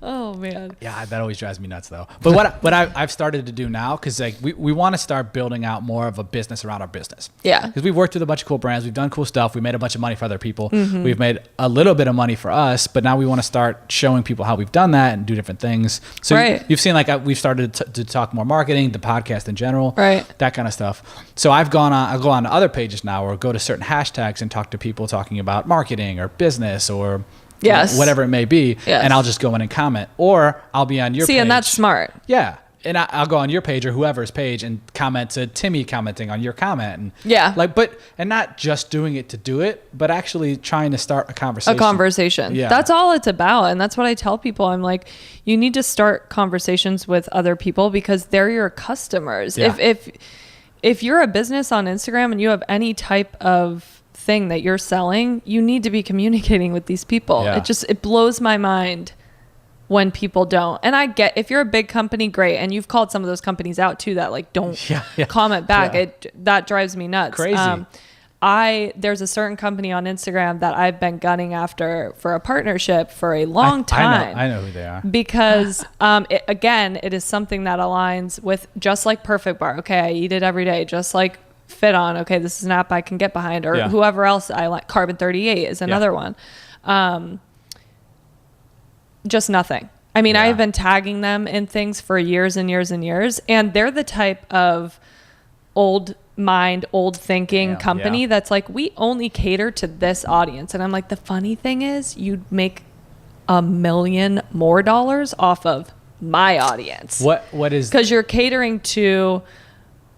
Oh man. Yeah, that always drives me nuts though. But what I've started to do now, because like we want to start building out more of a business around our business. Yeah. Because we've worked with a bunch of cool brands, we've done cool stuff, we made a bunch of money for other people, we've made a little bit of money for us, but now we want to start showing people how we've done that and do different things. So you've seen like we've started to talk more marketing, the podcast in general, that kind of stuff. So I'll go on to other pages now, or go to certain hashtags and talk to people talking about marketing or business or whatever it may be, and I'll just go in and comment, or I'll be on your page. And that's smart. Yeah. And I'll go on your page or whoever's page and comment to Timmy commenting on your comment. And and not just doing it to do it, but actually trying to start a conversation. Yeah. That's all it's about. And that's what I tell people. I'm like, you need to start conversations with other people, because they're your customers. Yeah. If you're a business on Instagram and you have any type of thing that you're selling, you need to be communicating with these people. It blows my mind when people don't. And I get, if you're a big company, great, and you've called some of those companies out too that like don't comment back. That drives me nuts. Crazy. There's a certain company on Instagram that I've been gunning after for a partnership for a long time. I know who they are. Because it is something that aligns with, just like Perfect Bar. Okay, I eat it every day. Just like Fit On. Okay, this is an app I can get behind, or whoever else I like. Carbon 38 is another one. Just nothing. I mean, I've been tagging them in things for years and years and years, and they're the type of old thinking company that's like, we only cater to this audience. And I'm like, the funny thing is, you'd make $1 million more off of my audience. What is? Because you're catering to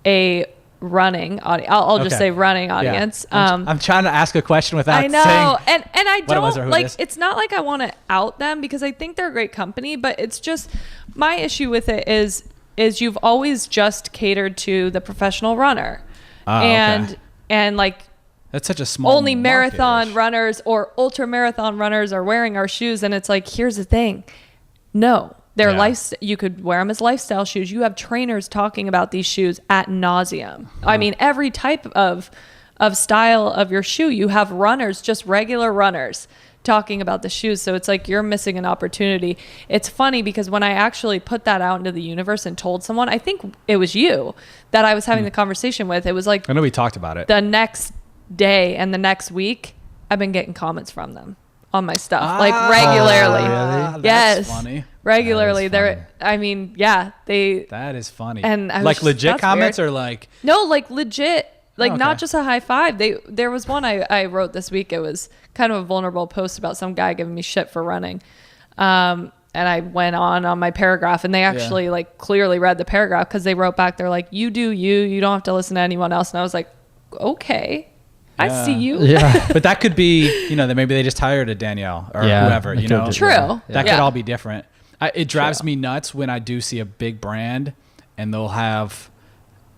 a running audience. I'll just say running audience. I'm trying to ask a question without I know, saying and I don't like. It It's not like I want to out them, because I think they're a great company, but it's just, my issue with it is you've always just catered to the professional runner, and like, that's such a small only marathon market-ish. runners or ultra marathon runners are wearing our shoes, and it's like, here's the thing, no. They're you could wear them as lifestyle shoes. You have trainers talking about these shoes at nauseum. I mean, every type of style of your shoe. You have runners, just regular runners, talking about the shoes. So it's like you're missing an opportunity. It's funny because when I actually put that out into the universe and told someone, I think it was you that I was having the conversation with. It was like, I know we talked about it. The next day and the next week, I've been getting comments from them on my stuff, like regularly. Really? Yes. That's funny. Regularly. That is funny. I mean, yeah, that is funny. And I was like just, legit that's comments weird. Or like, no, like legit, like okay. not just a high five. There was one I wrote this week. It was kind of a vulnerable post about some guy giving me shit for running. And I went on my paragraph, and they actually like clearly read the paragraph, because they wrote back, they're like, you do you don't have to listen to anyone else. And I was like, okay, I see you. Yeah. but that could be, that maybe they just hired a Danielle or whoever, True. That could all be different. It drives me nuts when I do see a big brand and they'll have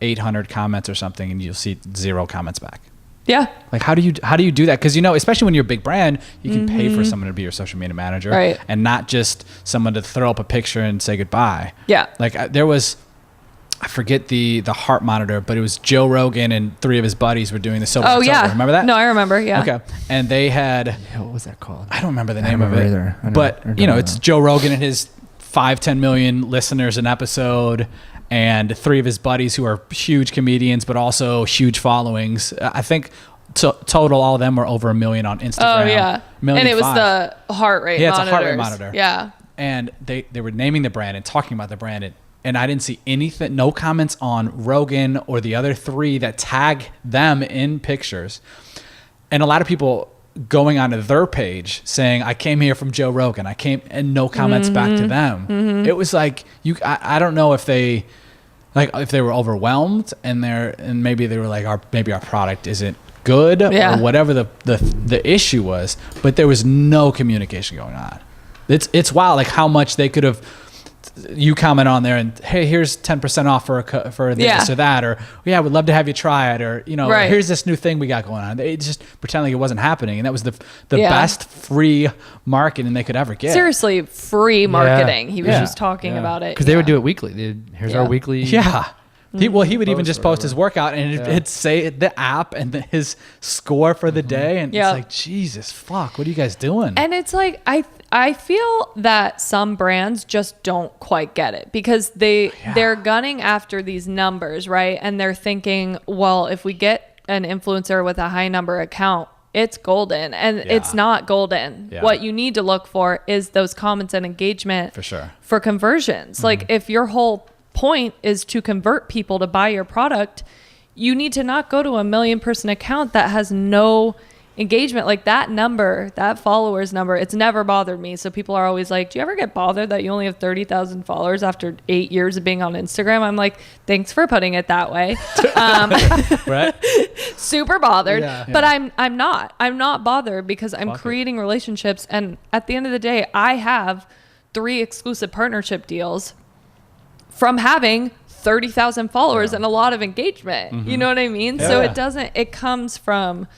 800 comments or something, and you'll see 0 comments back. Yeah. Like, how do you do that? Because, especially when you're a big brand, you can pay for someone to be your social media manager, right, and not just someone to throw up a picture and say goodbye. Yeah. Like there was, I forget the heart monitor, but it was Joe Rogan and 3 of his buddies were doing the Silver. Oh, yeah. October. Remember that? No, I remember. Yeah. Okay. And they had, what was that called? I don't remember the name of it either. but it's Joe Rogan and his 5-10 million listeners an episode, and 3 of his buddies who are huge comedians, but also huge followings. I think total, all of them were over 1 million on Instagram. Oh yeah. And it was the heart rate. Yeah, it's a heart rate monitor. Yeah. And they were naming the brand and talking about the brand, and I didn't see anything, no comments on Rogan or the other 3 that tag them in pictures. And a lot of people going onto their page saying, I came here from Joe Rogan. And no comments back to them. Mm-hmm. It was like, I don't know if they were overwhelmed and maybe they were like, maybe our product isn't good or whatever the issue was, but there was no communication going on. It's wild, like how much they could have. You comment on there and, hey, here's 10% off for this or that, or we'd love to have you try it, or here's this new thing we got going on. They just pretend like it wasn't happening, and that was the best free marketing they could ever get. Seriously, free marketing. He was just talking about it because they would do it weekly. Here's our weekly. Yeah. He would even just post his workout, and it'd say the app and his score for the day, and it's like, Jesus fuck, what are you guys doing? And it's like, I feel that some brands just don't quite get it, because they're gunning after these numbers, right? And they're thinking, well, if we get an influencer with a high number account, it's golden, and it's not golden. Yeah. What you need to look for is those comments and engagement for sure, for conversions. Mm-hmm. Like if your whole point is to convert people to buy your product, you need to not go to a 1 million person account that has no engagement. Like that number, that followers number, it's never bothered me. So people are always like, do you ever get bothered that you only have 30,000 followers after 8 years of being on Instagram? I'm like, thanks for putting it that way. Right? Super bothered. But I'm not bothered, because I'm creating relationships, and at the end of the day, I have 3 exclusive partnership deals from having 30,000 followers and a lot of engagement. Mm-hmm. You know what I mean? Yeah. So it comes from,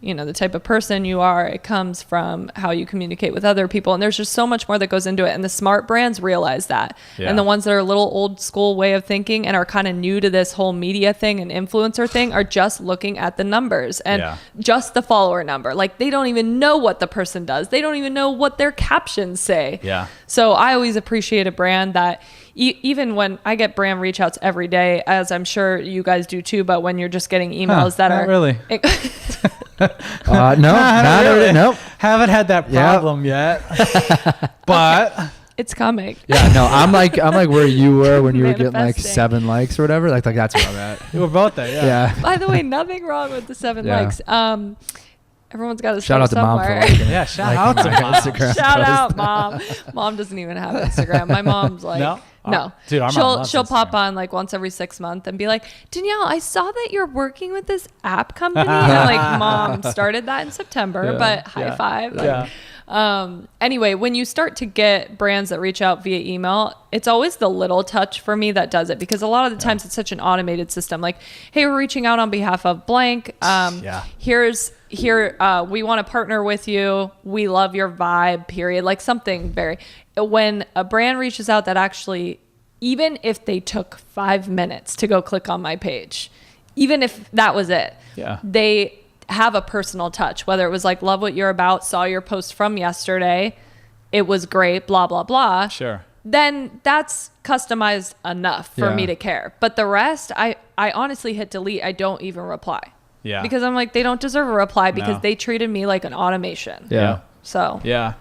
the type of person you are. It comes from how you communicate with other people. And there's just so much more that goes into it. And the smart brands realize that. Yeah. And the ones that are a little old school way of thinking and are kind of new to this whole media thing and influencer thing are just looking at the numbers and just the follower number. Like they don't even know what the person does. They don't even know what their captions say. Yeah. So I always appreciate a brand that even when I get brand reach outs every day, as I'm sure you guys do too, but when you're just getting emails that are really. No, not really. Nope. Haven't had that problem yet, but it's coming. Yeah, no, I'm like where you were when you were getting like 7 likes or whatever. Like that's where I'm at. We were both there. Yeah. By the way, nothing wrong with the 7 likes. Everyone's got to shout out to somewhere. Mom for shout out to Mom. Instagram. Shout out Mom. Mom doesn't even have Instagram. My mom's like, no. Dude, our she'll pop on like once every 6 months and be like, Danielle, I saw that you're working with this app company. And like, Mom started that in September, but high five. Like, anyway, when you start to get brands that reach out via email, it's always the little touch for me that does it, because a lot of the times it's such an automated system. Like, hey, we're reaching out on behalf of blank. We want to partner with you. We love your vibe, period. Like something very, when a brand reaches out that actually, even if they took 5 minutes to go click on my page, even if that was it, they have a personal touch, whether it was like, love what you're about, saw your post from yesterday, it was great, blah, blah, blah. Sure. Then that's customized enough for me to care. But the rest, I honestly hit delete. I don't even reply. Yeah. Because I'm like, they don't deserve a reply because they treated me like an automation. Yeah. So. Yeah.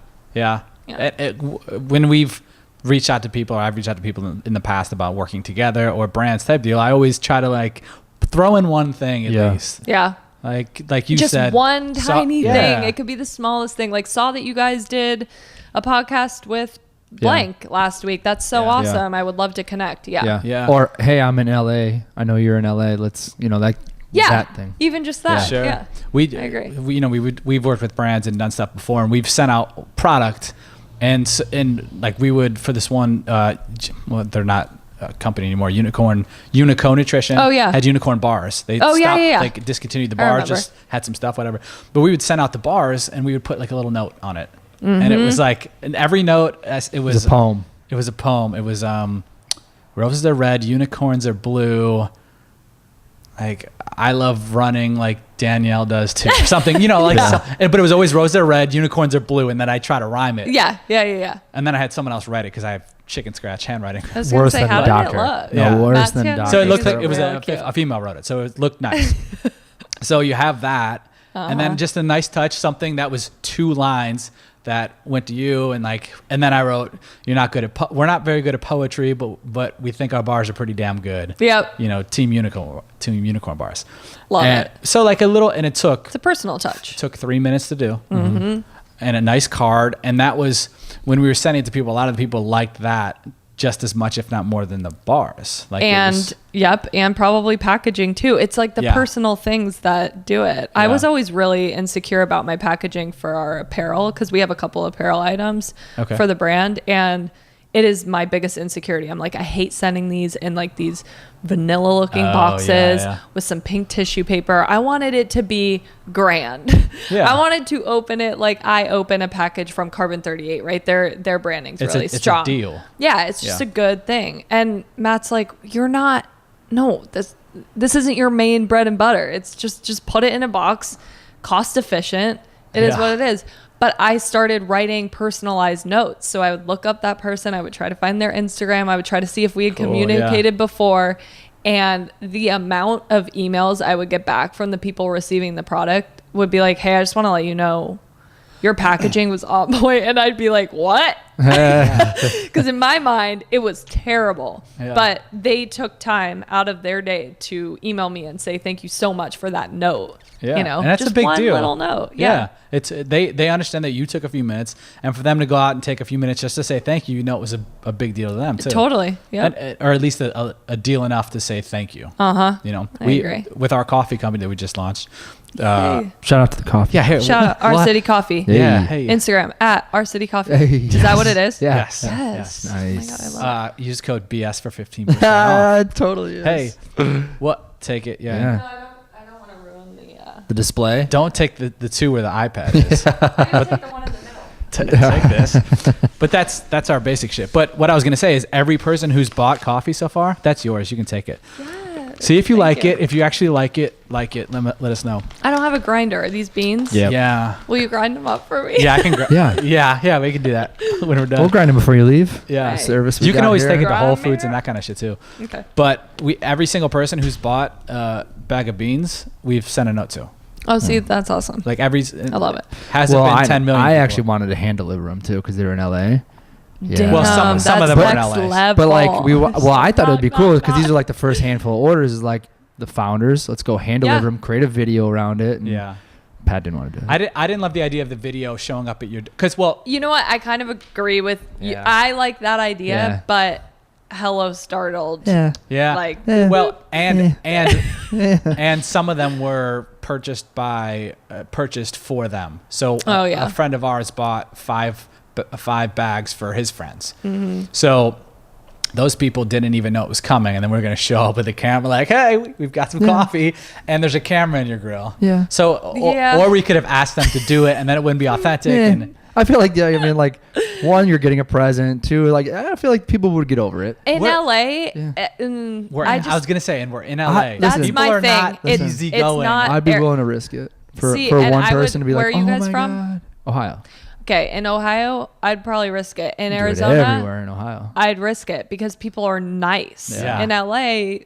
When we've reached out to people, or I've reached out to people in the past about working together or brands type deal, I always try to like throw in one thing at least. Yeah. Like you just said. Just one tiny thing. It could be the smallest thing. Like, saw that you guys did a podcast with blank last week. That's so awesome. I would love to connect. Yeah. Or, hey, I'm in LA. I know you're in LA. Let's, that thing. Even just that. Sure. Yeah. I agree. We've worked with brands and done stuff before, and we've sent out product, and like we would for this one. They're not a company anymore. Unico Nutrition. Oh yeah. Had unicorn bars. They stopped. Like discontinued the bars. Just had some stuff, whatever. But we would send out the bars, and we would put like a little note on it, and it was like in every note, it was a poem. It was a poem. It was roses are red, unicorns are blue. Like, I love running like Danielle does too. Something, but it was always roses are red, unicorns are blue, and then I try to rhyme it. Yeah. And then I had someone else write it because I have chicken scratch handwriting. I was going to say, how did it look? No, worse than doctor. So it looked like it was a female wrote it, so it looked nice. So you have that, and then just a nice touch, something that was 2 lines that went to you, and then I wrote, we're not very good at poetry, but we think our bars are pretty damn good. Yep. Team unicorn bars. Love it. So like it's a personal touch. Took 3 minutes to do, and a nice card, and that was when we were sending it to people. A lot of the people liked that just as much, if not more, than the bars. And probably packaging too. It's like the personal things that do it. I was always really insecure about my packaging for our apparel because we have a couple apparel items for the brand, and it is my biggest insecurity. I'm like, I hate sending these in like these vanilla looking boxes with some pink tissue paper. I wanted it to be grand. I wanted to open it like I open a package from Carbon 38, right? Their branding's really strong. It's a deal. Yeah, it's just a good thing. And Matt's like, this isn't your main bread and butter. It's just put it in a box, cost efficient. It is what it is. But I started writing personalized notes. So I would look up that person. I would try to find their Instagram. I would try to see if we had communicated before. And the amount of emails I would get back from the people receiving the product would be like, hey, I just want to let you know your packaging was on point. And I'd be like, what? Because in my mind, it was terrible. But they took time out of their day to email me and say, thank you so much for that note. And that's just a big one deal. Little note. It's they understand that you took a few minutes, and for them to go out and take a few minutes just to say thank you, it was a big deal to them too. Totally. Or at least a deal enough to say thank you. I agree. With our coffee company that we just launched. Shout out to the coffee. Shout out Our City Coffee. Hey. Instagram at Our City Coffee. Is that what it is? Yes. Nice. Oh my God, I love it. Use code BS for 15% off. Totally is. Hey, what? Take it. Yeah. No, I don't want to ruin the display. Don't take the 2 where the iPad is. I'm going to take the one in the middle. Take this. But that's our basic shit. But what I was going to say is every person who's bought coffee so far, that's yours. You can take it. See if you like it. If you actually like it, let us know. I don't have a grinder. Are these beans? Yep. Yeah. Will you grind them up for me? Yeah, I can. Yeah, we can do that when we're done. We'll grind them before you leave. Yeah. Right. Service. You can always here. take it to Whole Foods and that kind of shit too. Okay. But every single person who's bought a bag of beans, we've sent a note to. Oh, see, that's awesome. Like I love it. Hasn't been 10 million. I people. actually wanted to hand deliver them too because they were in LA. Damn, well, some of them are in next LA. level. But I thought it would be cool because these are like the first handful of orders. Is like the founders. Let's go hand deliver them, create a video around it. And Pat didn't want to do it. I didn't love the idea of the video showing up at your you know what? I kind of agree with you. I like that idea, but hello startled. And some of them were purchased for them. So a friend of ours bought five bags for his friends. So those people didn't even know it was coming, and then we're going to show up with a camera like, hey, we've got some coffee, and there's a camera in your grill. So or we could have asked them to do it, and then it wouldn't be authentic. And I feel like, yeah, I mean, like, one, you're getting a present. Two, like, I feel like people would get over it. In LA, I was gonna say, and we're in LA. That's people my are thing. not easy going. I'd be willing to risk it for one person to be where like, are you oh guys my from? God. Ohio. Okay, in Ohio, I'd probably risk it. In Do it Arizona, everywhere in Ohio. I'd risk it because people are nice. Yeah. In LA,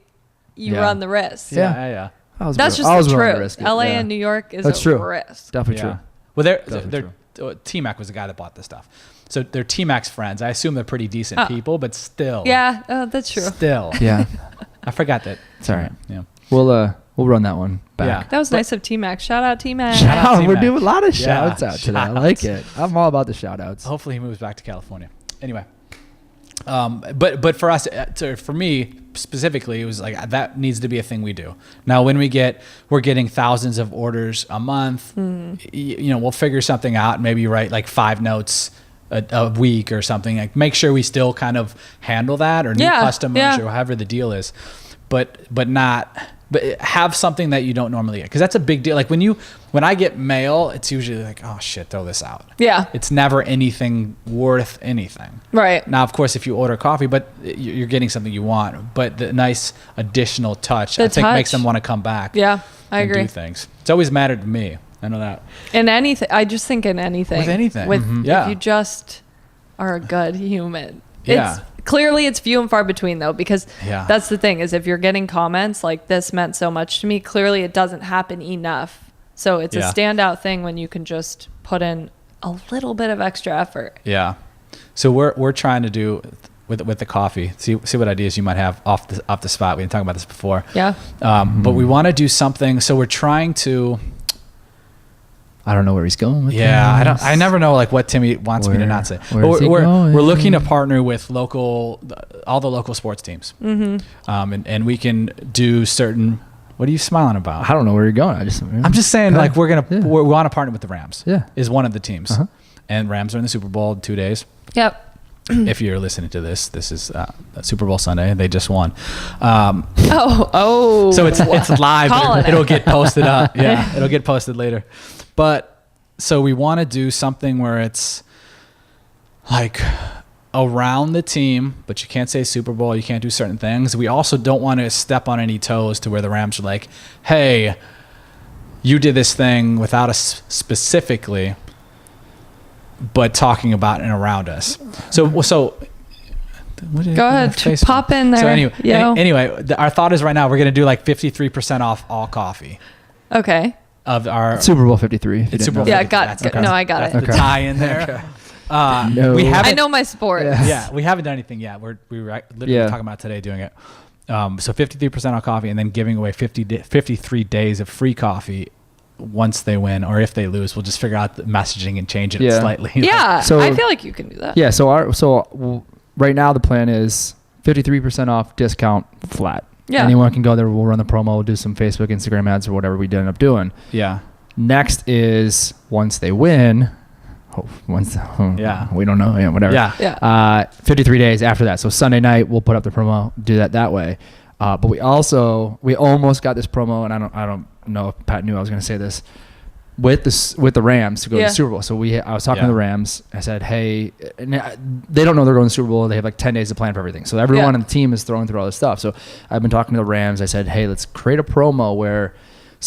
you run the risk. Yeah. That's just the truth. LA and New York is That's a true. risk. Definitely true. Well, T-Mac was the guy that bought this stuff. So they're T-Mac's friends. I assume they're pretty decent people, but still. Yeah, that's true. Still. Yeah. I forgot that. It's all right. Yeah. We'll run that one back. Yeah. That was nice of T-Mac. Shout out T-Mac. Shout out T-Mac. We're doing a lot of Yeah. shouts out today. I like it. I'm all about the shout outs. Hopefully he moves back to California. Anyway. But for us, for me specifically, it was like that needs to be a thing we do. Now, when we're getting thousands of orders a month, we'll figure something out. Maybe write like 5 notes a week or something. Like make sure we still kind of handle that or new customers or however the deal is, but have something that you don't normally get, because that's a big deal. Like when I get mail, it's usually like, oh shit, throw this out. Yeah. It's never anything worth anything. Right. Now, of course, if you order coffee, but you're getting something you want, but the nice additional touch, I think makes them want to come back. Yeah, I agree. Do things. It's always mattered to me. I know that. In anything, I just think in anything. With anything. If you just are a good human. Yeah. Clearly it's few and far between though, because that's the thing is if you're getting comments like this meant so much to me, clearly it doesn't happen enough. So it's a standout thing when you can just put in a little bit of extra effort. Yeah. So we're trying to do with the coffee, see what ideas you might have off the spot. We've been talking about this before. Yeah. But we want to do something. So we're trying to. I don't know where he's going with this. I never know like what Timmy wants me to not say. We're looking to partner with all the local sports teams. And we can do certain. What are you smiling about? I don't know where you're going. I'm just saying like we want to partner with the Rams. Yeah. Is one of the teams. And Rams are in the Super Bowl in 2 days. Yep. If you're listening to this is Super Bowl Sunday. They just won. So it's live. It'll get posted up. Yeah, it'll get posted later. But so we want to do something where it's like around the team, but you can't say Super Bowl. You can't do certain things. We also don't want to step on any toes to where the Rams are like, hey, you did this thing without us specifically, but talking about and around us. So go ahead, pop in there. So anyway, our thought is right now we're going to do like 53% off all coffee. Okay. Of our Super Bowl 53. It's Super Bowl 53. 53. Yeah, got it. No, I got it. The tie in there. No. We haven't. I know my sport. Yeah, we haven't done anything yet. We were literally talking about today doing it. So 53% off coffee, and then giving away 53 days of free coffee. Once they win or if they lose, we'll just figure out the messaging and change it slightly. Yeah, so I feel like you can do that. Yeah. So right now the plan is 53% off, discount, flat. Yeah. Anyone can go there. We'll run the promo. We'll do some Facebook, Instagram ads, or whatever we end up doing. Yeah. Next is once they win. We don't know. Yeah. Whatever. Yeah. 53 days after that. So Sunday night we'll put up the promo. Do that way. But we almost got this promo, and I don't know if Pat knew I was going to say this, with the Rams to go to the Super Bowl. So I was talking to the Rams. I said, hey, and they don't know they're going to the Super Bowl. They have like 10 days to plan for everything. So everyone on the team is throwing through all this stuff. So I've been talking to the Rams. I said, hey, let's create a promo where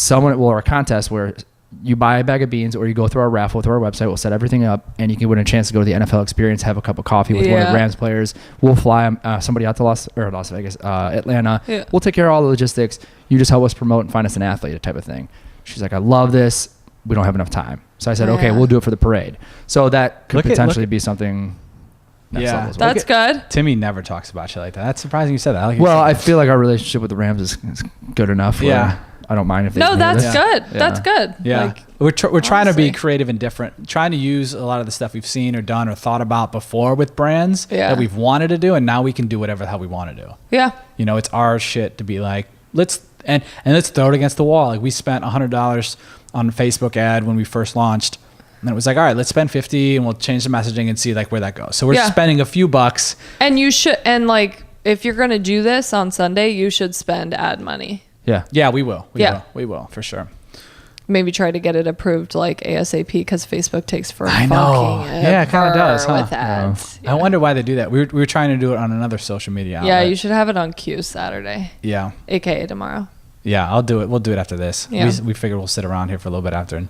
or a contest where you buy a bag of beans or you go through our raffle through our website. We'll set everything up and you can win a chance to go to the NFL experience, have a cup of coffee with one of the Rams players. We'll fly somebody out to Las Vegas, Atlanta. Yeah. We'll take care of all the logistics. You just help us promote and find us an athlete type of thing. She's like, I love this. We don't have enough time. So I said, okay, we'll do it for the parade. So that could potentially be something. That's good. Timmy never talks about shit like that. That's surprising you said that. I feel like our relationship with the Rams is good enough. I don't mind if they good. Yeah. That's good. Yeah. We're trying to be creative and different, trying to use a lot of the stuff we've seen or done or thought about before with brands that we've wanted to do, and now we can do whatever the hell we want to do. Yeah. It's our shit to be like, let's throw it against the wall. Like we spent $100 on a Facebook ad when we first launched. And it was like, all right, let's spend 50 and we'll change the messaging and see like where that goes. So we're spending a few bucks. And you should, and like, if you're going to do this on Sunday, you should spend ad money. Yeah. Yeah, we will. We will for sure. maybe try to get it approved like ASAP because Facebook takes for I know. Yeah, it kind of does, huh? with ads. I wonder why they do that. We were trying to do it on another social media outlet. Yeah, you should have it on Q Saturday. Yeah. AKA tomorrow. Yeah, I'll do it. We'll do it after this. Yeah. We figured we'll sit around here for a little bit after and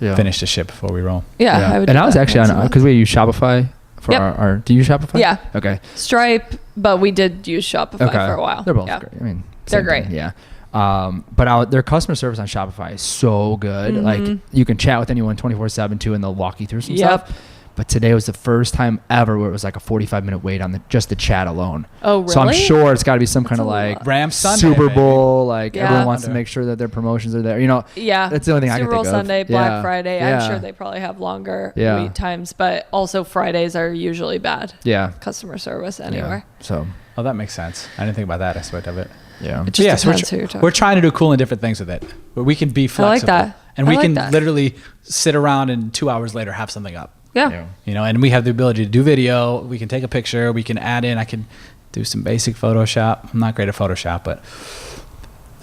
Yeah. finish the shit before we roll. Yeah, Yeah. I would. And do I was that actually once on a month. because we use Shopify for Yep. our. Do you use Shopify? Yeah. Okay. Stripe, but we did use Shopify for a while. They're both Yeah. great. I mean, They're same great. thing, yeah. But their customer service on Shopify is so good. Like you can chat with anyone 24/7 too, and they'll walk you through some stuff. But today was the first time ever where it was like a 45-minute wait on just the chat alone. Oh, really? So I'm sure it's got to be some kind of a like lot. Rams Sunday, Super baby. Bowl. Like Yeah. everyone wants to make sure that their promotions are there. You know, Yeah. that's the only thing I can Super Bowl think of. Sunday, Black Yeah. Friday. Yeah. I'm sure they probably have longer Yeah. wait times, but also Fridays are usually bad. Yeah. Customer service Yeah. anywhere. So Oh, that makes sense. I didn't think about that aspect of it. yeah. It just Yes, depends who you're talking we're trying to do cool and different things with it. But we can be flexible. like that. And I we like can that. literally sit around and 2 hours later have something up. Yeah. Yeah. You know, and we have the ability to do video. We can take a picture. We can add in. I can do some basic Photoshop. I'm not great at Photoshop, but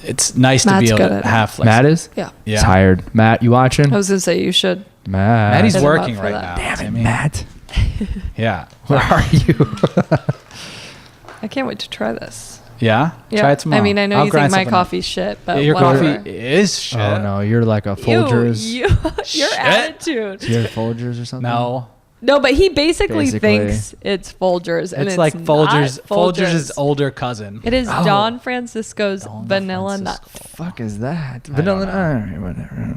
it's nice to Matt's be able good to at it. have flexibility. Matt is Yeah. Yeah. tired. Matt, you watching? I was going to say you should. Matt. Maddie's Hit him up working for right that. now. Damn it, Timmy. Matt. Yeah. Where are you? I can't wait to try this. Yeah? Yeah. Try it tomorrow. I mean, I know I'll you grind think my something up. coffee's shit, but Your whatever. coffee is shit. Oh no, you're like a Folgers. Your Shit. attitude. You're Folgers or something? No. No, but he basically Basically. thinks it's Folgers, and it's like Folgers. not Folgers' older cousin. It is Oh. Don Francisco's Don vanilla Francisco. nut. Fuck is that? don't Vanilla. know. Alright, whatever.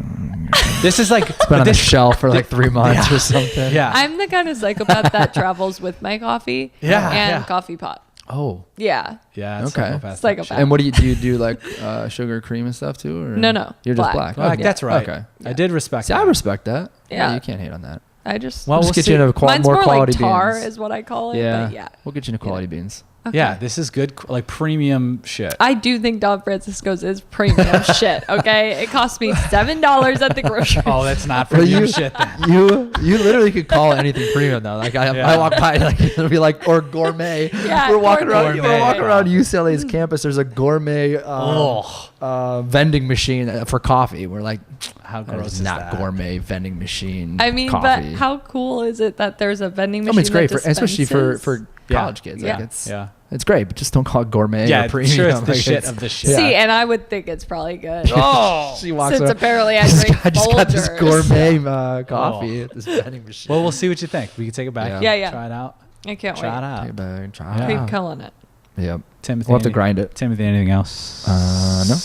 This is like Been on the this, shelf for like 3 months or something. yeah. I'm the kind of psychopath that travels with my coffee Yeah, and yeah. coffee pot. Oh. Yeah. Yeah. It's Okay. psychopath Psychopath. shit. And what do you do like sugar cream and stuff too? Or? No. You're Black. just black. Black, Okay. that's right. Okay. I did respect See, that. I respect that. Yeah. You can't hate on that. I just. Well, Just we'll get see. you into Mine's more more quality like tar, beans. is what I call it. Yeah. But yeah. We'll get you into quality beans. Okay. Yeah, this is good, like premium shit. I do think Don Francisco's is premium shit. Okay, it cost me $7 at the grocery. Oh, that's not Well, premium you- shit then. You literally could call anything premium now. Like Yeah. I walk by, like it'll be like or gourmet. Yeah, we're walking around. gourmet. We're walking around UCLA's campus. There's a gourmet Oh, vending machine for coffee. We're like, how that gross is is not that? gourmet vending machine. I mean, coffee. but how cool is it that there's a vending I machine? mean, it's great that for especially for dispenses? Yeah. college kids. Yeah. Like it's Yeah. it's great, but just don't call it gourmet Yeah, or premium. sure, it's the Like, shit of the shit. See, and I would think it's probably good. Oh, she walks Since around. apparently I Just drink got- just got this Folgers. gourmet coffee at this vending machine. well, we'll see what you think. We can take it back. Yeah. Try it out. I can't Try it wait. out. Take it back, try Yeah. it Keep out. killing it. Yep. Timothy, We'll have to any- grind it. Timothy, anything else? No.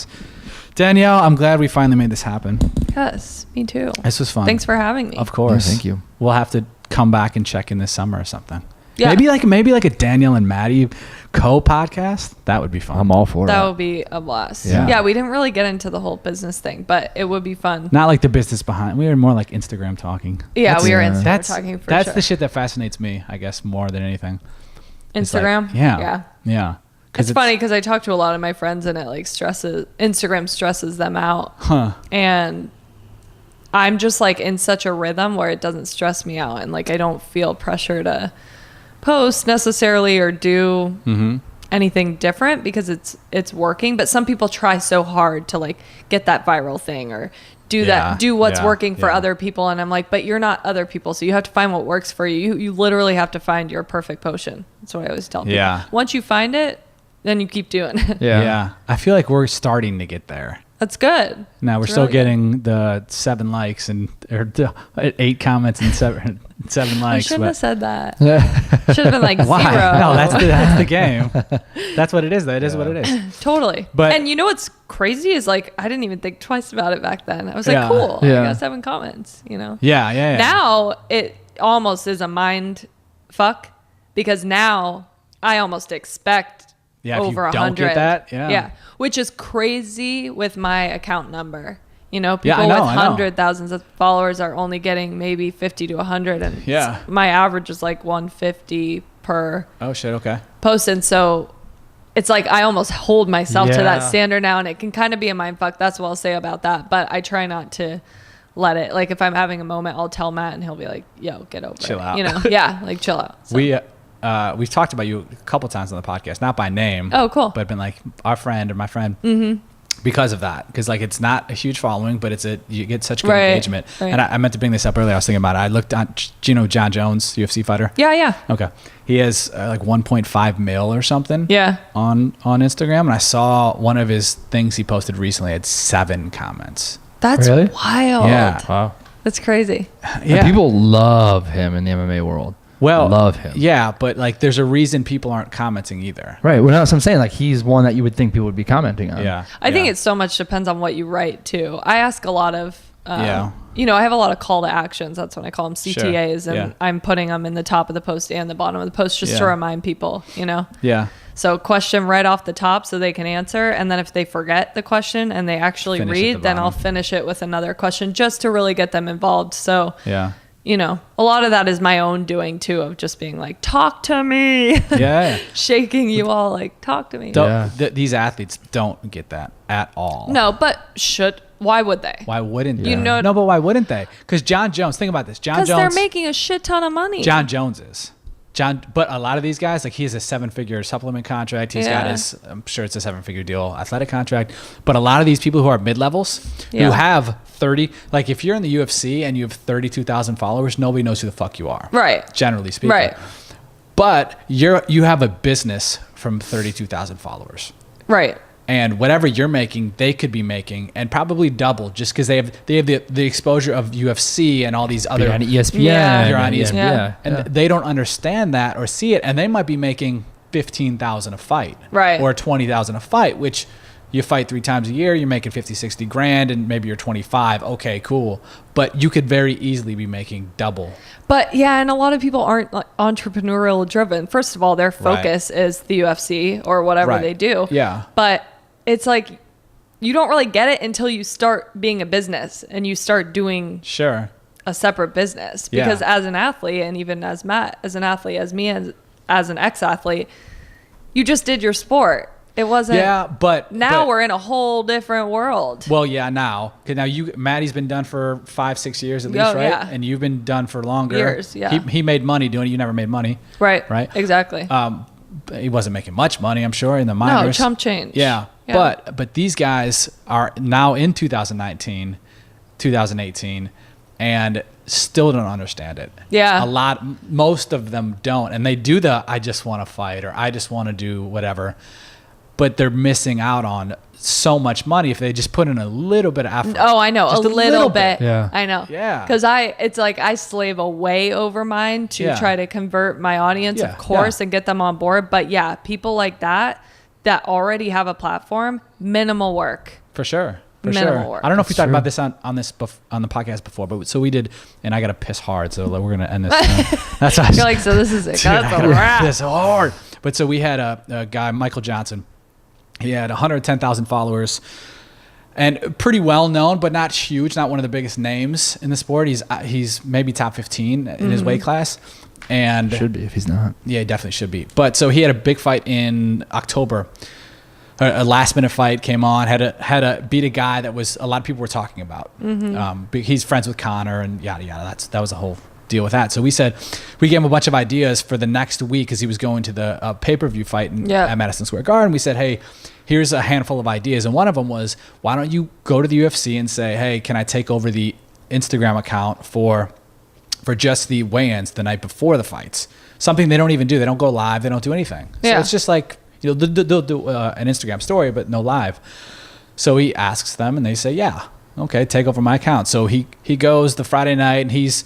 Danielle, I'm glad we finally made this happen. Yes, me too. This was fun. Thanks for having me. Of course. Yeah, thank you. We'll have to come back and check in this summer or something. Yeah. Maybe like a Danielle and Maddie co-podcast. That would be fun. I'm all for That it. would be a blast. Yeah. Yeah, we didn't really get into the whole business thing, but it would be fun. Not like the business behind. We were more like Instagram talking. Yeah, we were yeah. Instagram That's talking for that's sure. the shit that fascinates me, I guess, more than anything. It's like- Instagram? yeah. Yeah. It's funny because I talk to a lot of my friends and it like Instagram stresses them out. Huh. And I'm just like in such a rhythm where it doesn't stress me out. And like I don't feel pressure to post necessarily or do Mm-hmm. anything different because it's working. But some people try so hard to like get that viral thing or do what's working for other people. And I'm like, but you're not other people. So you have to find what works for you. You literally have to find your perfect potion. That's what I always tell people. Yeah. Once you find it, then you keep doing it. Yeah. I feel like we're starting to get there. That's good. Now we're It's still really good. getting the 7 likes and or 8 comments and 7 I likes. shouldn't but have said that. Should have been like why? 0. No, that's the game. That's what it is. That is what it is. Totally. But- and you know what's crazy is like I didn't even think twice about it back then. I was Yeah. like, cool. Yeah. I got 7 comments, you know. Yeah. Now it almost is a mind fuck because now I almost expect Yeah, if you over don't 100. get that, yeah. Which is crazy with my account number. You know, Yeah, people I know, with I know. hundred thousands of followers are only getting maybe 50 to 100 and Yeah. my average is like 150 per Oh shit. Okay. post. And so it's like I almost hold myself to that Yeah. standard now, and it can kind of be a mind fuck. That's what I'll say about that. But I try not to let it, like if I'm having a moment, I'll tell Matt and he'll be like, yo, get over Chill it. out. You know? Yeah, like chill out. So. We've talked about you a couple times on the podcast, not by name. Oh, cool. But been like our friend or my friend. because of that. Because like it's not a huge following, but you get such good engagement. Right. And I meant to bring this up earlier. I was thinking about it. I looked on, do you know John Jones, UFC fighter? Yeah. Okay. He has like 1.5 mil or something. Yeah. On Instagram, and I saw one of his things he posted recently had 7 comments. That's really wild. Yeah. Wow. That's crazy. Yeah. And people love him in the MMA world. Well, love him. Yeah, but like there's a reason people aren't commenting either. Right. Well, that's what I'm saying. Like he's one that you would think people would be commenting on. Yeah. I think it so much depends on what you write too. I ask a lot of, you know, I have a lot of call to actions. That's what I call them, CTAs, and I'm putting them in the top of the post and the bottom of the post just to remind people, you know? Yeah. So question right off the top so they can answer. And then if they forget the question and they actually read, then I'll finish it with another question just to really get them involved. So, you know, a lot of that is my own doing too, of just being like, talk to me. Yeah. Shaking you all like, talk to me. These athletes don't get that at all. No, but why would they? Why wouldn't they? You know, no, but why wouldn't they? Because John Jones, think about this. John Jones. Because they're making a shit ton of money. John Jones is. But a lot of these guys, like he has a 7-figure supplement contract. He's got his, I'm sure it's a 7-figure deal, athletic contract. But a lot of these people who are mid-levels, who have 30, like if you're in the UFC and you have 32,000 followers, nobody knows who the fuck you are. Right. Generally speaking. Right. But you have a business from 32,000 followers. Right. And whatever you're making, they could be making, and probably double, just because they have the exposure of UFC and all these other. You're on ESPN. You're on ESPN. Yeah. And they don't understand that or see it, and they might be making $15,000 a fight, right, or $20,000 a fight, which you fight 3 times a year, you're making 50, 60 grand, and maybe you're 25. Okay, cool. But you could very easily be making double. But yeah, and a lot of people aren't like entrepreneurial driven. First of all, their focus is the UFC or whatever they do. Yeah. But it's like you don't really get it until you start being a business and you start doing a separate business. Because as an athlete, and even as Matt, as an athlete, as me, as an ex-athlete, you just did your sport. It wasn't. Yeah, but now we're in a whole different world. Well, yeah, now. Because now Maddie's been done for 5-6 years at least, right? Yeah. And you've been done for longer. Years, yeah. He made money doing it. You never made money. Right. Right? Exactly. He wasn't making much money, I'm sure, in the minors. No, chump change. Yeah. But these guys are now in 2019, 2018, and still don't understand it. Yeah. Most of them don't. And they do I just want to fight, or I just want to do whatever. But they're missing out on so much money if they just put in a little bit of effort. Oh, I know. Just a little bit. Yeah. I know. Yeah. Because it's like I slave away over mine to try to convert my audience, of course, and get them on board. But yeah, people like that already have a platform, minimal work. For sure. Minimal work. I don't know if we talked about this on the podcast before, but so we did, and I got to piss hard, so we're gonna end this. That's us. You're like, so this is it. Dude, That's a wrap. Piss hard. But so we had a guy, Michael Johnson. He had 110,000 followers, and pretty well known, but not huge, not one of the biggest names in the sport. He's maybe top 15 in his weight class, and should be if he's not. Yeah, he definitely should be. But so he had a big fight in October. A last minute fight came on, had to beat a guy that was a lot of people were talking about. He's friends with Connor and yada yada. That was a whole deal with that. So we gave him a bunch of ideas for the next week because he was going to the pay-per-view fight at Madison Square Garden. We said, hey, here's a handful of ideas, and one of them was, why don't you go to the UFC and say, hey, can I take over the Instagram account for just the weigh-ins the night before the fights? Something they don't even do. They don't go live. They don't do anything. So it's just like, they'll do an Instagram story, but no live. So he asks them, and they say, yeah, okay, take over my account. So he goes the Friday night, and he's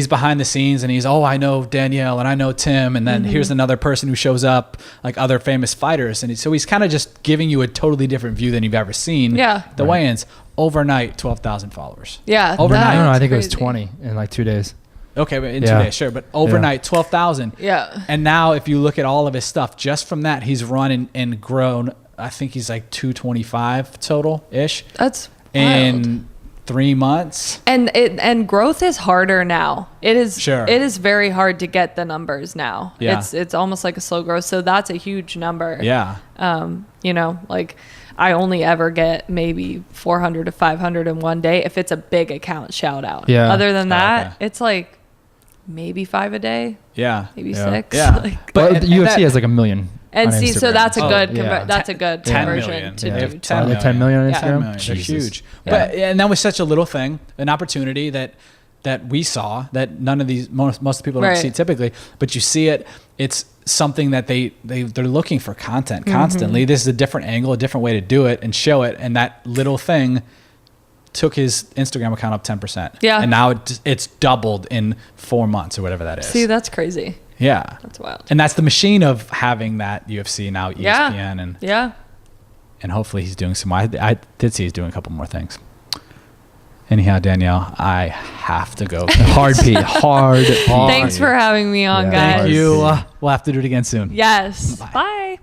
behind the scenes, and he's, I know Danielle, and I know Tim, and then here's another person who shows up, like other famous fighters. And so he's kind of just giving you a totally different view than you've ever seen. Yeah. The weigh-ins, overnight, 12,000 followers. Yeah. Overnight. I don't know. I think crazy. It was 20 in like 2 days. Okay, but in 2 days, sure. But overnight, 12,000. Yeah. And now if you look at all of his stuff, just from that, he's run and grown, I think he's like 225 total-ish. That's in wild. 3 months. And growth is harder now. It is. Sure. It is very hard to get the numbers now. Yeah. It's almost like a slow growth. So that's a huge number. Yeah. Like I only ever get maybe 400 to 500 in one day if it's a big account shout out. Yeah. Other than that, it's like maybe 5 a day. Yeah. Maybe 6. Yeah. Like, But the UFC has like 1 million And on see, so Instagram. that's a good yeah. that's a good 10 conversion million. to They do. have 10 million. 10 million on Yeah. Instagram. 10 million. They're Jesus. huge. Yeah. But and that was such a little thing, an opportunity that we saw that none of these most people don't Right. see typically, but you see it. It's something that they're looking for content constantly. This is a different angle, a different way to do it and show it. And that little thing took his Instagram account up 10%. Yeah. And now it's doubled in 4 months or whatever that is. See, that's crazy. Yeah. That's wild. And that's the machine of having that UFC now, ESPN, and hopefully he's doing some more. I did see he's doing a couple more things. Anyhow, Danielle, I have to go. Hard P. Hard. Thanks for having me on, Yeah. guys. Thank you. We'll have to do it again soon. Yes. Bye.